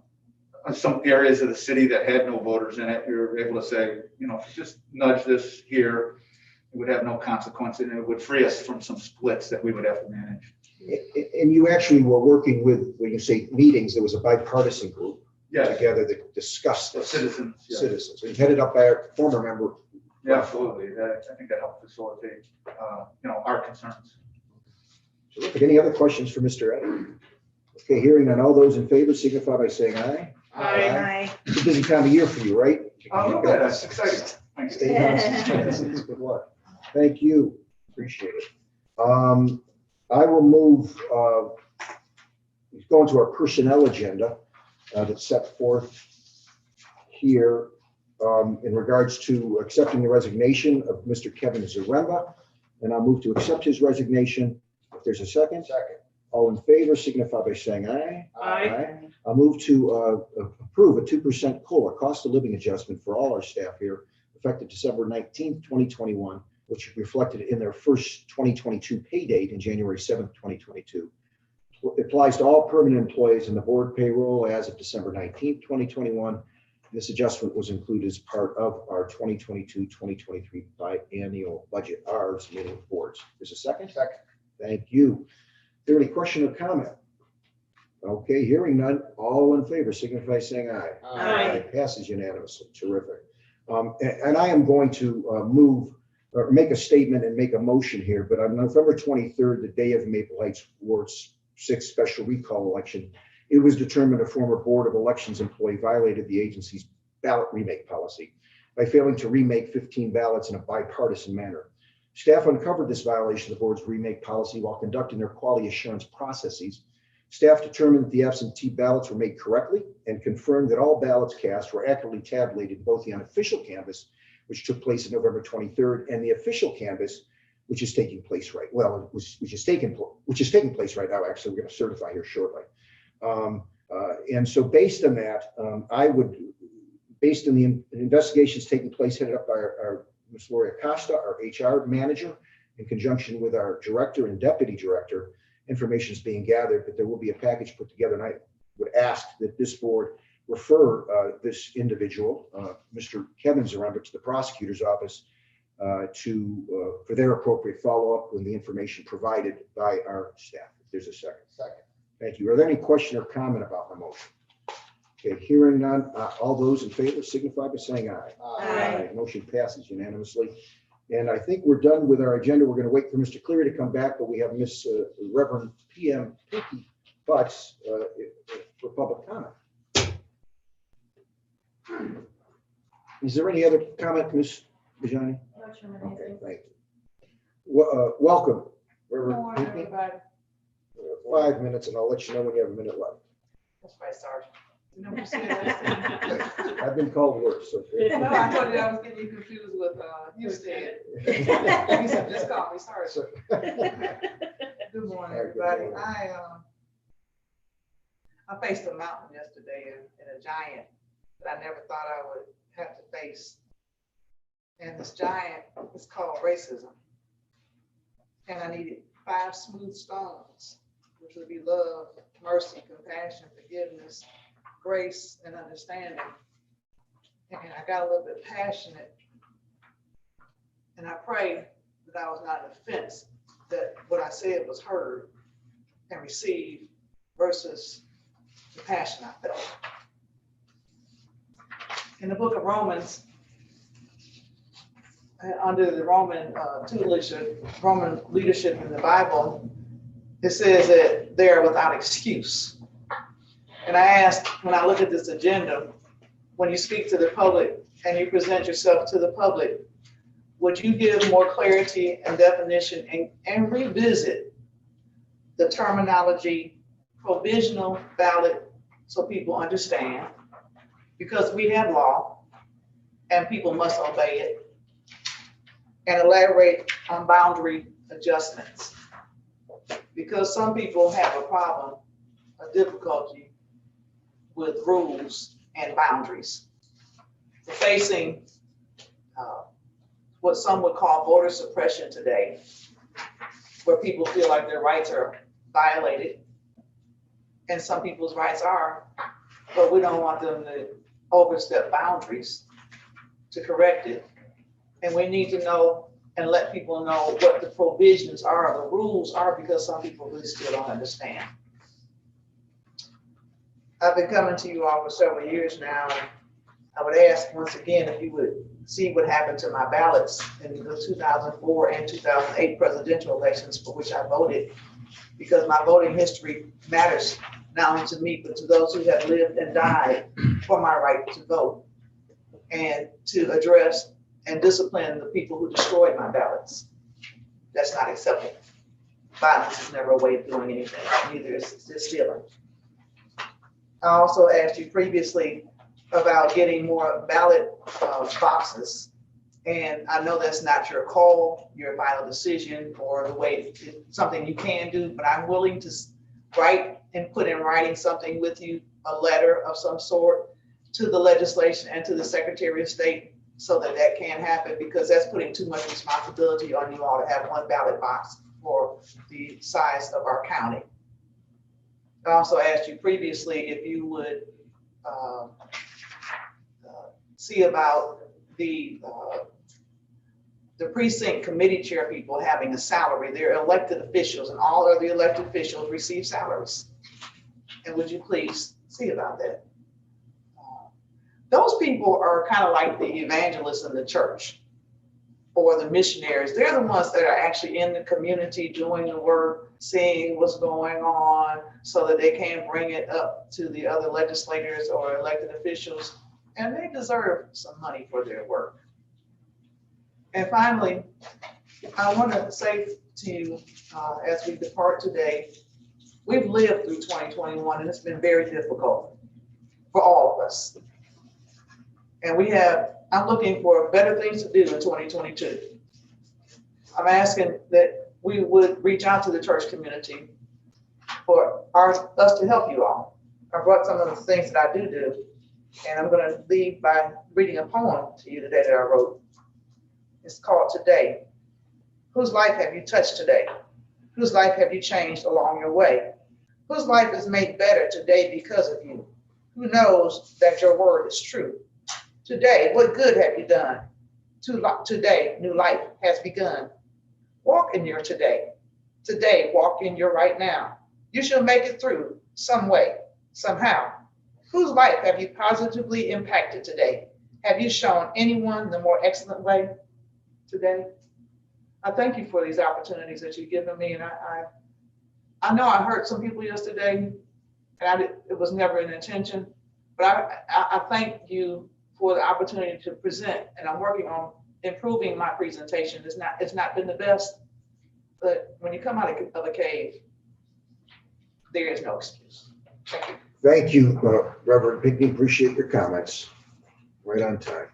on some areas of the city that had no voters in it. We were able to say, just nudge this here, it would have no consequence, and it would free us from some splits that we would have to manage. And you actually were working with, when you say meetings, there was a bipartisan group Yes. together that discussed this. Citizens. Yeah. Citizens, and headed up by our former member. Yeah, absolutely. I think that helped facilitate, our concerns. Terrific. Any other questions for Mr. Eddy? Okay, hearing none, all those in favor signify by saying aye. Aye. It's a busy time of year for you, right? Oh, okay, that's exciting. Thanks. State House. Good luck. Thank you. Appreciate it. I will move, go into our personnel agenda that's set forth here in regards to accepting the resignation of Mr. Kevin Zaremba. And I'll move to accept his resignation. If there's a second. Second. All in favor signify by saying aye. Aye. I'll move to approve a 2% COLA, cost of living adjustment for all our staff here, effective December 19th, 2021, which reflected in their first 2022 pay date in January 7th, 2022. It applies to all permanent employees in the board payroll as of December 19th, 2021. This adjustment was included as part of our 2022-2023 biannual budget, ours meeting boards. There's a second? Second. Thank you. Is there any question or comment? Okay, hearing none, all in favor signify by saying aye. Aye. Passes unanimously. Terrific. And I am going to move or make a statement and make a motion here, but on November 23rd, the day of Maple Heights Ward 6 special recall election, it was determined a former Board of Elections employee violated the agency's ballot remake policy by failing to remake 15 ballots in a bipartisan manner. Staff uncovered this violation of the board's remake policy while conducting their quality assurance processes. Staff determined that the absentee ballots were made correctly and confirmed that all ballots cast were accurately tabulated, both the unofficial canvass, which took place on November 23rd, and the official canvass, which is taking place right. Well, which is taking place right now. Actually, we're going to certify here shortly. And so, based on that, based on the investigations taking place, headed up by our Ms. Lori Acosta, our HR manager, in conjunction with our director and deputy director, information is being gathered, but there will be a package put together. And I would ask that this board refer this individual, Mr. Kevin Zaremba, to the prosecutor's office for their appropriate follow-up with the information provided by our staff. If there's a second. Second. Thank you. Are there any question or comment about my motion? Okay, hearing none, all those in favor signify by saying aye. Aye. Motion passes unanimously. And I think we're done with our agenda. We're going to wait for Mr. Cleary to come back, but we have Miss Reverend PM Pinky Butts for public comment. Is there any other comment, Ms. Bajani? Okay, thank you. Welcome, Reverend Pinky. 5 minutes, and I'll let you know when you have a minute left. That's right, Sergeant. I've been called worse. So. No, I told you I was getting you confused with Houston. You said, just call me, sorry. Good morning, everybody. I faced a mountain yesterday and a giant that I never thought I would have to face. And this giant is called racism. And I needed 5 smooth stones, which would be love, mercy, compassion, forgiveness, grace, and understanding. And I got a little bit passionate. And I prayed that I was not an offense, that what I said was heard and received versus the passion I felt. In the book of Romans, under the Roman Roman leadership in the Bible, it says that they are without excuse. And I asked, when I look at this agenda, when you speak to the public and you present yourself to the public, would you give more clarity and definition and revisit the terminology provisional ballot so people understand? Because we have law and people must obey it. And elaborate on boundary adjustments. Because some people have a problem, a difficulty with rules and boundaries. For facing what some would call voter suppression today, where people feel like their rights are violated. And some people's rights are, but we don't want them to overstep boundaries to correct it. And we need to know and let people know what the provisions are, the rules are, because some people really still don't understand. I've been coming to you all for several years now. I would ask once again if you would see what happened to my ballots in the 2004 and 2008 presidential elections for which I voted, because my voting history matters not only to me, but to those who have lived and died for my right to vote, and to address and discipline the people who destroyed my ballots. That's not acceptable. Violence is never a way of doing anything, neither is stealing. I also asked you previously about getting more ballot boxes. And I know that's not your call, your final decision, or the way, something you can do, but I'm willing to write and put in writing something with you, a letter of some sort to the legislation and to the Secretary of State, so that that can happen, because that's putting too much responsibility on you all to have one ballot box for the size of our county. I also asked you previously if you would see about the precinct committee chair people having a salary. They're elected officials, and all of the elected officials receive salaries. And would you please see about that? Those people are kind of like the evangelists in the church or the missionaries. They're the ones that are actually in the community doing the work, seeing what's going on so that they can bring it up to the other legislators or elected officials. And they deserve some money for their work. And finally, I want to say to you, as we depart today, we've lived through 2021 and it's been very difficult for all of us. And I'm looking for better things to do in 2022. I'm asking that we would reach out to the church community for us to help you all. I brought some of the things that I do, and I'm going to leave by reading a poem to you today that I wrote. It's called Today. Whose life have you touched today? Whose life have you changed along your way? Whose life is made better today because of you? Who knows that your word is true? Today, what good have you done? Today, new life has begun. Walk in your today. Today, walk in your right now. You shall make it through some way, somehow. Whose life have you positively impacted today? Have you shown anyone the more excellent way today? I thank you for these opportunities that you've given me. And I know I hurt some people yesterday, and it was never an intention, but I thank you for the opportunity to present, and I'm working on improving my presentation. It's not been the best, but when you come out of a cave, there is no excuse. Thank you. Thank you, Reverend Pinkney. Appreciate your comments. Right on time.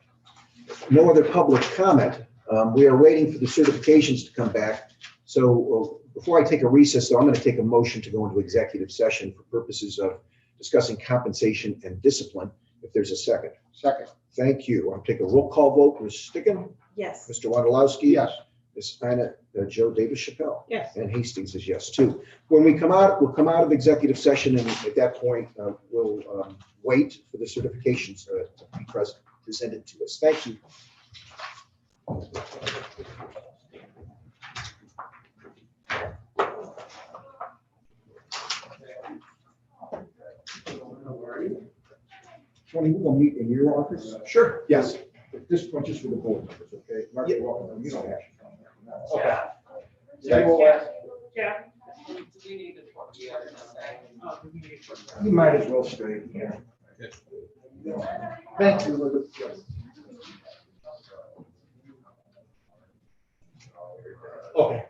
No other public comment. We are waiting for the certifications to come back. So before I take a recess, though, I'm going to take a motion to go into executive session for purposes of discussing compensation and discipline. If there's a second. Second. Thank you. I'll take a roll call vote. Ms. Sticken? Yes. Mr. Wondolowski? Yes. Ms. Ina, Joe Davis Chappelle? Yes. And Hastings is yes too. When we come out, we'll come out of executive session, and at that point, we'll wait for the certifications to be presented to us. Thank you. Tony, we'll meet in your office. Sure. Yes. At this point, just for the board members, okay? Mark, you're welcome. You don't have to come there. Okay. Yeah. You might as well stay here. Thank you, Elizabeth. Okay.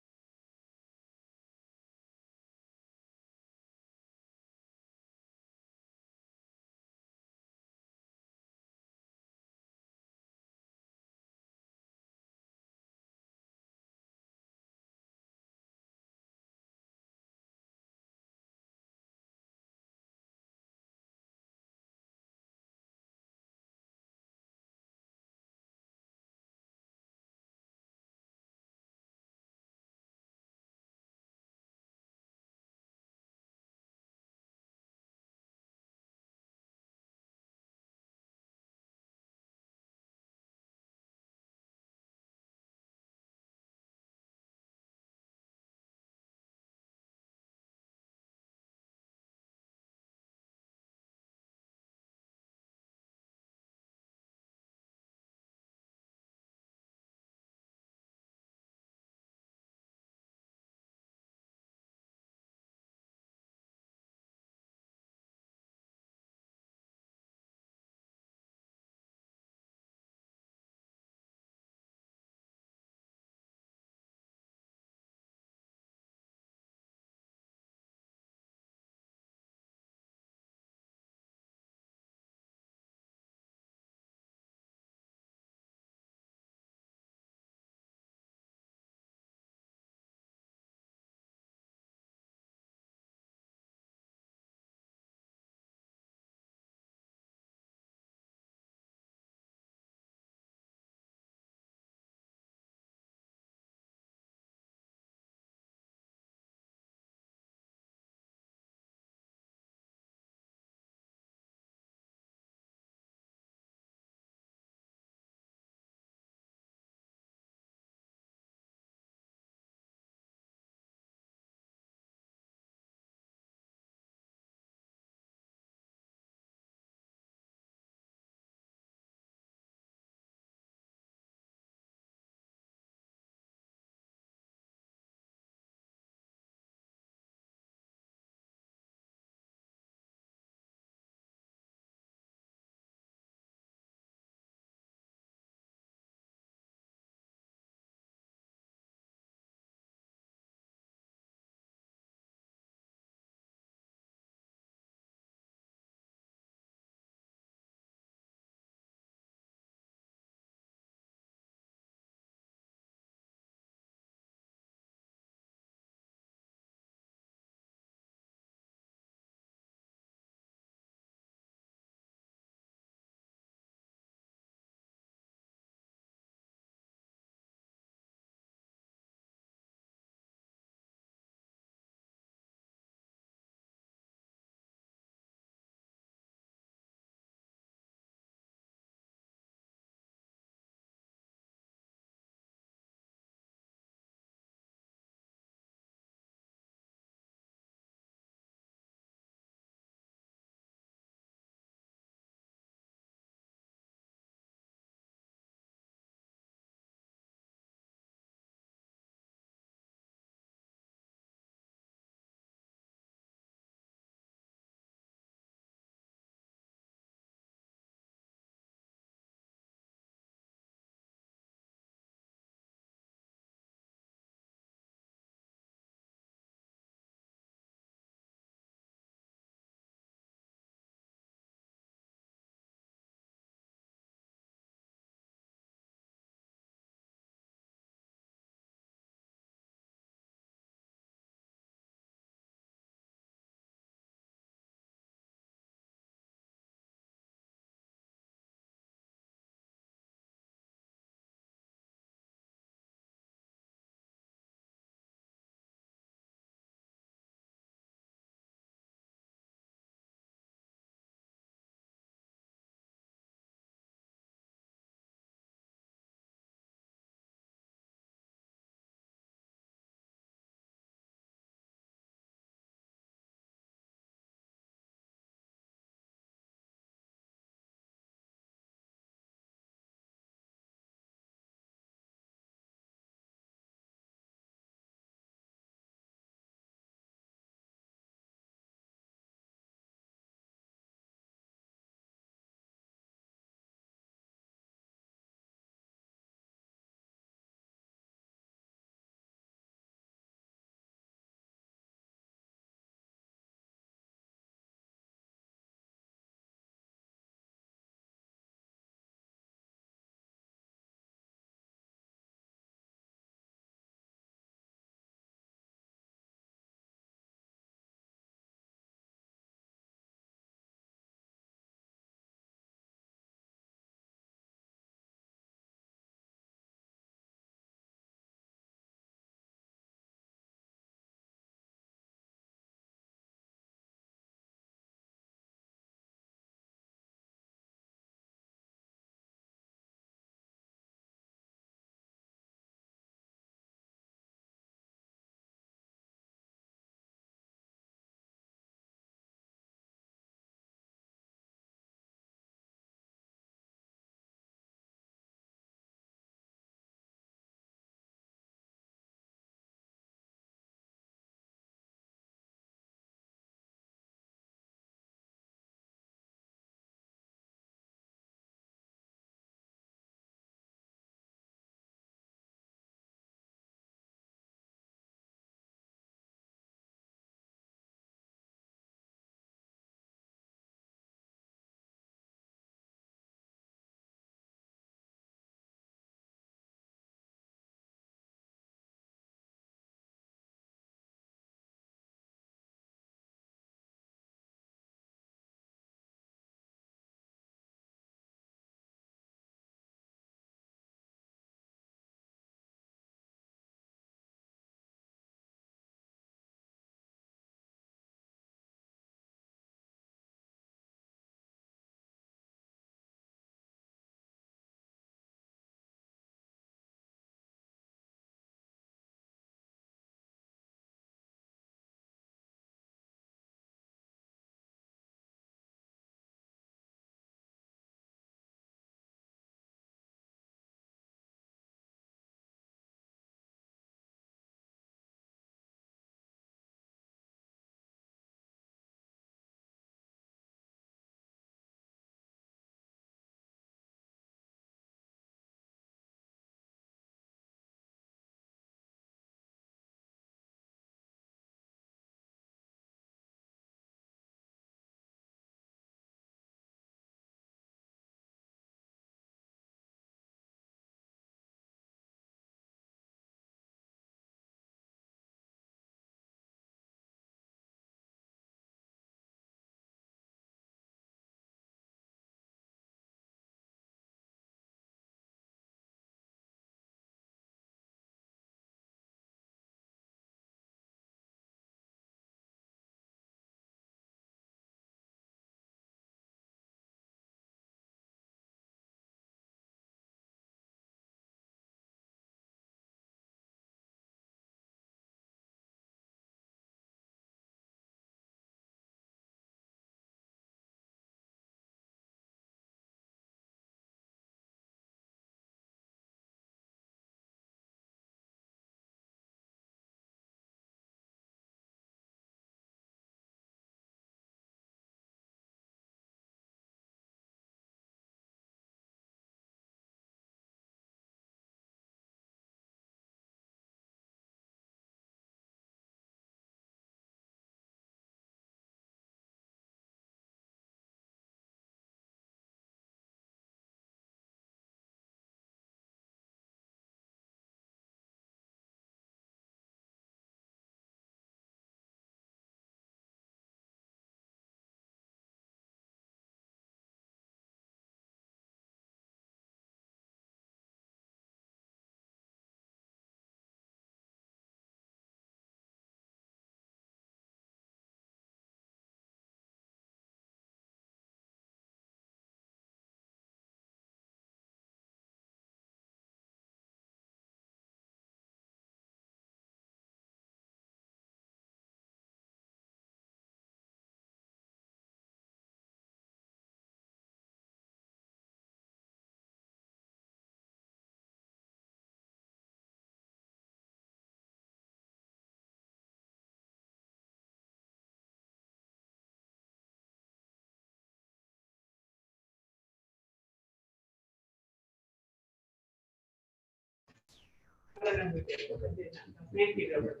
I don't know who did it. Maybe they were.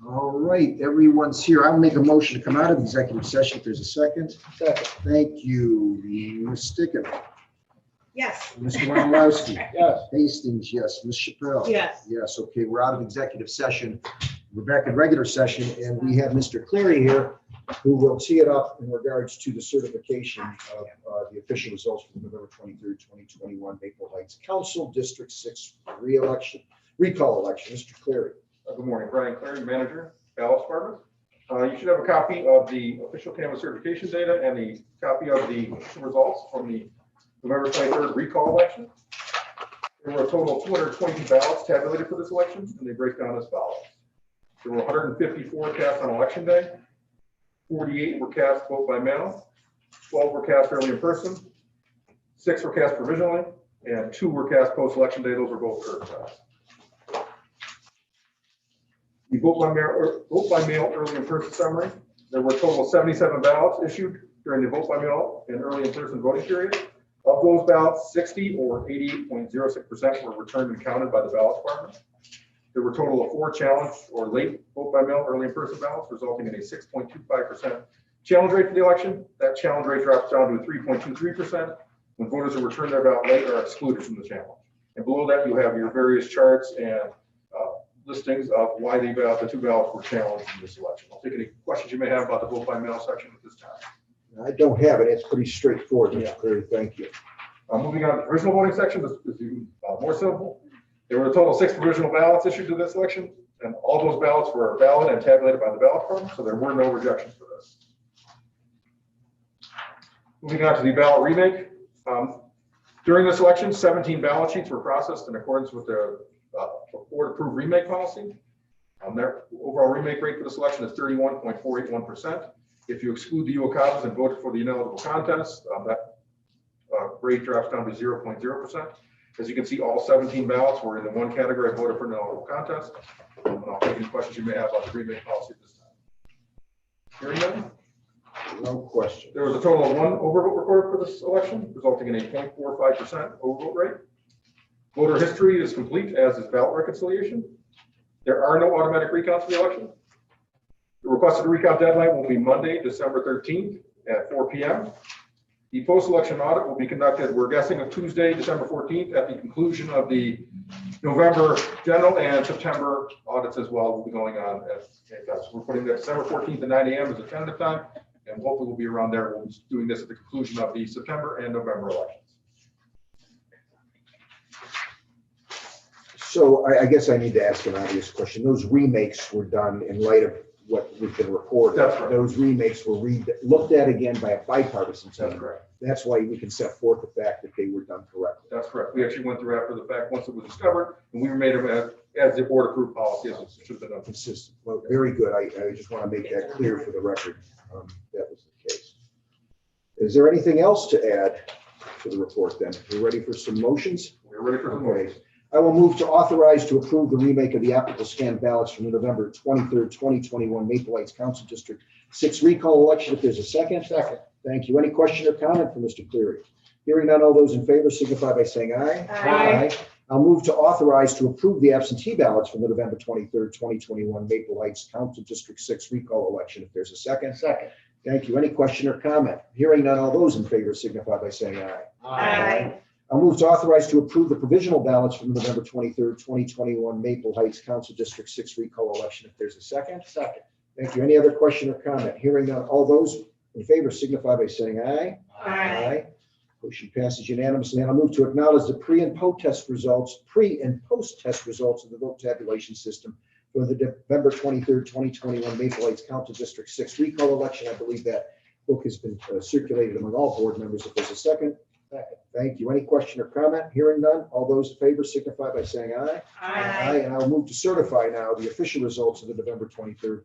All right, everyone's here. I'll make a motion to come out of executive session if there's a second. Second. Thank you, Ms. Sticken. Yes. Mr. Wondolowski. Yes. Hastings, yes. Ms. Chappelle. Yes. Yes, okay, we're out of executive session. We're back in regular session, and we have Mr. Cleary here, who will tee it up in regards to the certification of the official results for the November 23rd, 2021 Maple Heights Council District 6 recall election. Mr. Cleary. Good morning, Brian Cleary, Manager, Ballots Department. You should have a copy of the official canvas certification data and the copy of the results from the November 23rd recall election. There were a total of 222 ballots tabulated for this election, and they break down as follows. There were 154 cast on election day, 48 were cast vote by mail, 12 were cast early in person, 6 were cast provisionally, and 2 were cast post-election day. Those were both curbside. The vote by mail early in person summary. There were a total of 77 ballots issued during the vote by mail and early in person voting period. Of those ballots, 60 or 88.06% were returned and counted by the ballot department. There were a total of 4 challenged or late vote by mail early in person ballots, resulting in a 6.25% challenge rate for the election. That challenge rate drops down to 3.23% when voters who return their ballot late are excluded from the challenge. And below that, you have your various charts and listings of why the 2 ballots were challenged in this election. I'll take any questions you may have about the vote by mail section at this time. I don't have it. It's pretty straightforward, Mr. Cleary. Thank you. Moving on to the provisional voting section, this is even more simple. There were a total of 6 provisional ballots issued to this election, and all those ballots were valid and tabulated by the ballot department, so there were no rejections for this. Moving on to the ballot remake. During this election, 17 ballot sheets were processed in accordance with the board-approved remake policy. Their overall remake rate for this election is 31.481%. If you exclude the UOCAVs and voted for the ineligible contest, that rate drops down to 0.0%. As you can see, all 17 ballots were in the one category of voted for an ineligible contest. And I'll take any questions you may have about the remake policy at this time. Hearing none? No question. There was a total of 1 overvote recorded for this election, resulting in a 0.45% overvote rate. Voter history is complete, as is ballot reconciliation. There are no automatic recounts for the election. The requested recount deadline will be Monday, December 13th at 4 p.m. The post-election audit will be conducted, we're guessing, on Tuesday, December 14th, at the conclusion of the November general and September audits as well will be going on. So we're putting the December 14th at 9 a.m. as a tentative time, and hopefully we'll be around there. We'll be doing this at the conclusion of the September and November elections. So I guess I need to ask an obvious question. Those remakes were done in light of what we've been reporting. That's right. Those remakes were looked at again by a bipartisan team. That's correct. That's why we can set forth the fact that they were done correctly. That's correct. We actually went through after the fact once it was discovered, and we made them as the board approved policy as it should have been done. Consistent. Well, very good. I just want to make that clear for the record. That was the case. Is there anything else to add to the report then? We're ready for some motions? We're ready for the motions. I will move to authorize to approve the remake of the applicable scanned ballots from the November 23rd, 2021 Maple Heights Council District 6 recall election. If there's a second. Second. Thank you. Any question or comment from Mr. Cleary? Hearing none, all those in favor signify by saying aye. Aye. I'll move to authorize to approve the absentee ballots from the November 23rd, 2021 Maple Heights Council District 6 recall election. If there's a second. Second. Thank you. Any question or comment? Hearing none, all those in favor signify by saying aye. Aye. I'll move to authorize to approve the provisional ballots from the November 23rd, 2021 Maple Heights Council District 6 recall election. If there's a second. Second. Thank you. Any other question or comment? Hearing none, all those in favor signify by saying aye. Aye. Motion passes unanimously. And I'll move to acknowledge the pre and post test results of the vote tabulation system for the November 23rd, 2021 Maple Heights Council District 6 recall election. I believe that book has been circulated among all board members. If there's a second. Second. Thank you. Any question or comment? Hearing none. All those in favor signify by saying aye. Aye. And I'll move to certify now the official results of the November 23rd,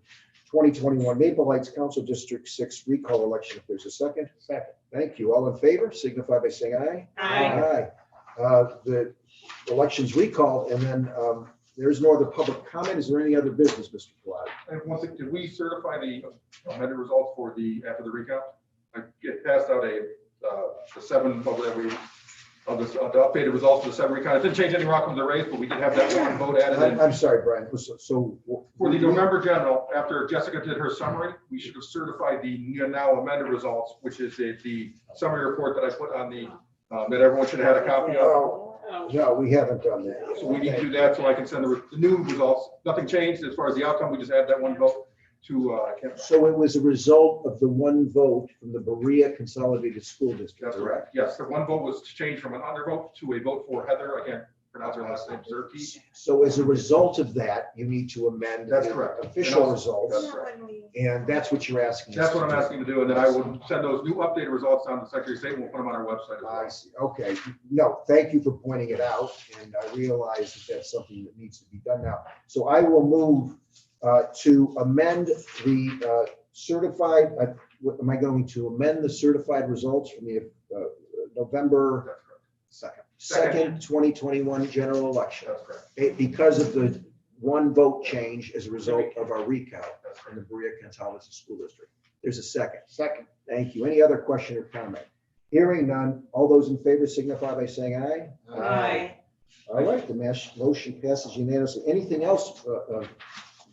2021 Maple Heights Council District 6 recall election. If there's a second. Second. Thank you. All in favor signify by saying aye. Aye. The election's recalled, and then there's no other public comment. Is there any other business, Mr. Collado? And one thing, did we certify the amended results for the after the recount? I get passed out the 7 of every of the updated results of the 7 recounts. It didn't change any outcomes of the race, but we did have that one vote added in. I'm sorry, Brian, so. For the November general, after Jessica did her summary, we should have certified the now amended results, which is the summary report that I put on the, that everyone should have had a copy of. No, we haven't done that. So we need to do that so I can send the new results. Nothing changed as far as the outcome. We just had that one vote to, So it was a result of the one vote from the Berea Consolidated School District. that's correct. Yes, the one vote was changed from an undervote to a vote for Heather. I can't pronounce her last name, Zerke. So as a result of that, you need to amend That's the correct. official And results, That's correct. and that's what you're asking. us That's what to I'm do. asking to do, and then I will send those new updated results down to the Secretary of State, and we'll put them on our website as I well. see, okay. No, thank you for pointing it out, and I realize that that's something that needs to be done now. So I will move to amend the certified, what am I going to amend the certified results from the November That's correct. 2nd, 2021 general election? That's correct. Because of the one vote change as a result of our recount That's in the Berea Consolidated School District. There's a second. Second. Thank you. Any other question or comment? Hearing none, all those in favor signify by saying aye. Aye. All right, the motion passes unanimously. Anything else,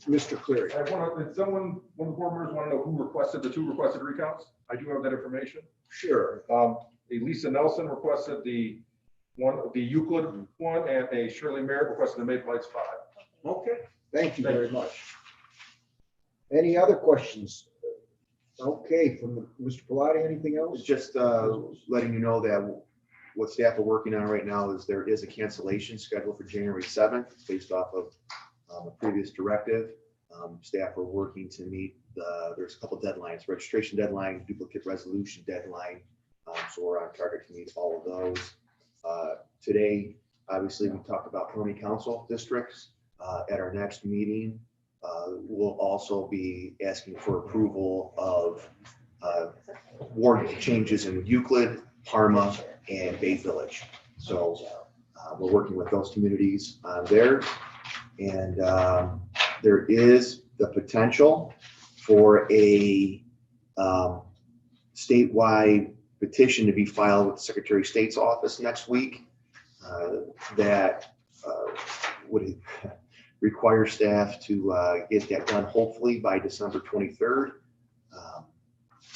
Mr. Cleary? I want to, did someone, one of the board members want to know who requested the 2 requested recounts? I do have that information. Sure. A Lisa Nelson requested the Euclid one, and a Shirley Merritt requested the Maple Heights 5. Okay, thank you Thank very much. Any other questions? Okay, from Mr. Pilati, anything else? Just letting you know that what staff are working on right now is there is a cancellation scheduled for January 7th based off of a previous directive. Staff are working to meet there's a couple deadlines, registration deadline, duplicate resolution deadline. So we're on target to meet all of those. Today, obviously, we talked about county council districts. At our next meeting, we'll also be asking for approval of ward changes in Euclid, Parma, and Bay Village. So we're working with those communities on theirs. And there is the potential for a statewide petition to be filed with the Secretary of State's office next week that would require staff to get that done hopefully by December 23rd.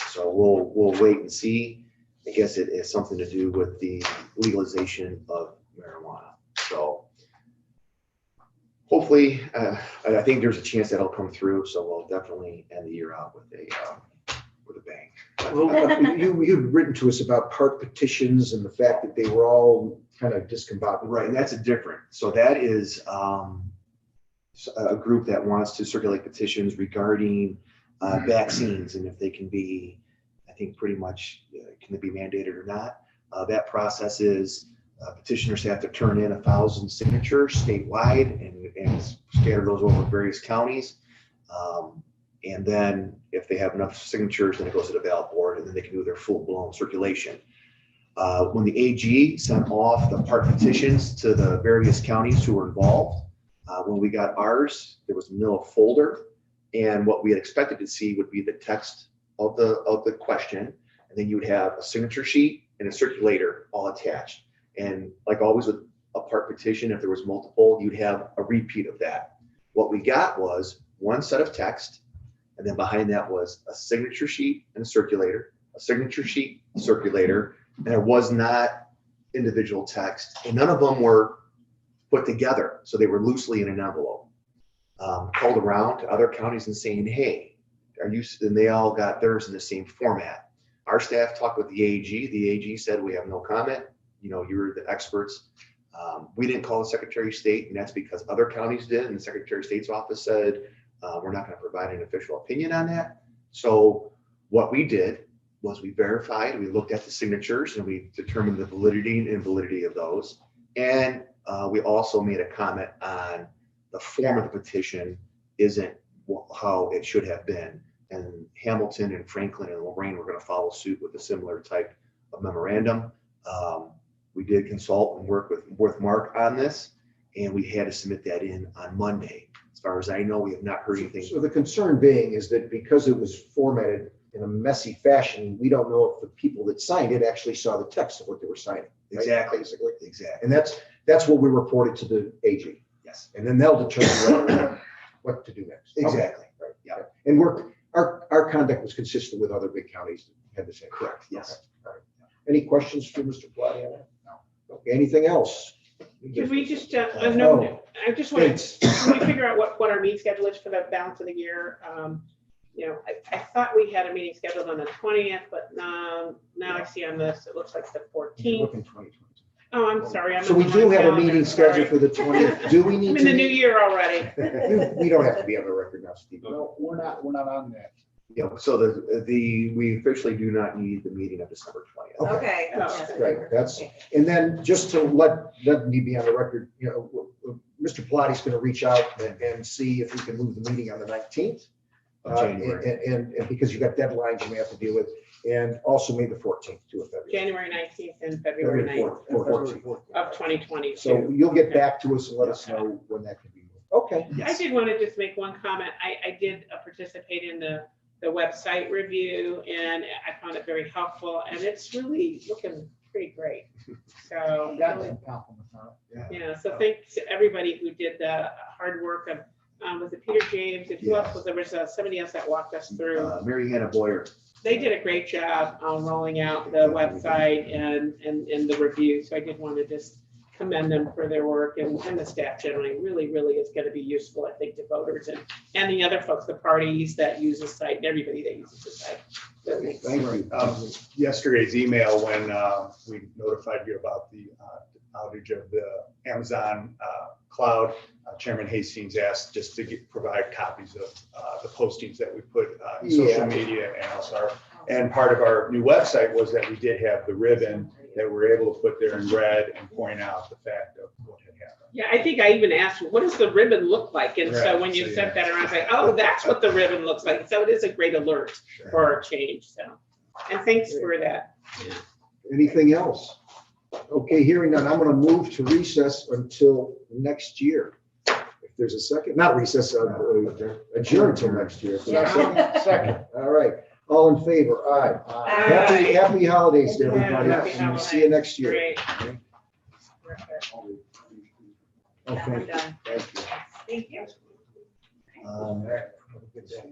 So we'll wait and see. I guess it has something to do with the legalization of marijuana. So hopefully, I think there's a chance that'll come through. So we'll definitely end the year out with a bang. Well, you've written to us about part petitions and the fact that they were all kind of discombobulated. Right, and that's a different. So that is a group that wants to circulate petitions regarding vaccines and if they can be, I think pretty much, can they be mandated or not? That process is petitioners have to turn in 1,000 signatures statewide and scatter those over various counties. And then if they have enough signatures, then it goes to the ballot board and then they can do their full-blown circulation. When the AG sent off the part petitions to the various counties who were involved, when we got ours, there was a manila folder, and what we had expected to see would be the text of the question, and then you would have a signature sheet and a circulator all attached. And like always with a part petition, if there was multiple, you'd have a repeat of that. What we got was one set of text, and then behind that was a signature sheet and a circulator, a signature sheet, circulator, and it was not individual text, and none of them were put together, so they were loosely in an envelope. Called around to other counties and saying, hey, and they all got theirs in the same format. Our staff talked with the AG. The AG said, we have no comment. You're the experts. We didn't call the Secretary of State, and that's because other counties did, and the Secretary of State's office said, we're not going to provide an official opinion on that. So what we did was we verified, we looked at the signatures, and we determined the validity and invalidity of those. And we also made a comment on the form of the petition isn't how it should have been. And Hamilton and Franklin and Lorraine were going to follow suit with a similar type of memorandum. We did consult and work with Mark on this, and we had to submit that in on Monday. As far as I know, we have not heard anything. So the concern being is that because it was formatted in a messy fashion. We don't know if the people that signed it actually saw the text of what they were signing. Right? Exactly. Basically. Exactly. And that's what we reported to the AG. Yes. And then they'll determine what to do next. Exactly. Right. Yeah. And our conduct was consistent with other big counties that had the same. Correct. Yes. All right. Any questions for Mr. Plotty on that? No. Okay, anything else? Can we just, no, I just Thanks. want to figure out what our meeting schedule is for the balance of the year. You know, I thought we had a meeting scheduled on the 20th, but now I see on this, it looks like the 14th. Looking 2020. Oh, I'm sorry. I'm So on we the do wrong have a calendar, meeting sorry. scheduled for the 20th. Do we need I'm to? in the new meet? year already. We don't have to be on the record now, Steve. No, we're not on that. Yeah, so we officially do not need the meeting of December 20th. Okay. Oh, Right, that's, and then just to let me be on the record, you know, Mr. Plotty's going to reach out and see if we can move the meeting on the 19th. Of January. And because you got deadlines you may have to deal with, and also May the 14th too, if that. January 19th and February 9th 14th. of 2020. So you'll get back to us and let us know when that can be moved. Okay. I did want to just make one comment. I did participate in the website review, and I found it very helpful, and it's really looking pretty great. So, Got some compliments on it. yeah, so thanks to everybody who did the hard work of, was it Peter James, and who else was there? Was somebody else that walked us through. Mary Hannah Boyer. They did a great job rolling out the website and the review, so I did want to just commend them for their work, and the staff generally. Really is going to be useful, I think, to voters and the other folks, the parties that use the site, and everybody that uses the site. So Thank you. Yesterday's email when we notified you about the outage of the Amazon cloud, Chairman Hastings asked just to provide copies of the postings that we put in social media and also and part of our new website was that we did have the ribbon that we're able to put there in red and point out the fact of what had happened. yeah, I think I even asked, what does the ribbon look like? And so Right, when you so, sent yeah. that around, I was like, oh, that's what the ribbon looks like. So it is a great alert for our change. So, and thanks for that. Yeah. Anything else? Okay, hearing none, I'm going to move to recess until next year. If there's a second, not recess, adjourn till next year. Second. All right, all in favor? Aye. Aye. Happy holidays to everybody. Happy And we'll see you next year. Great. Okay, I'm done. thank you. Thank you. Have a good day.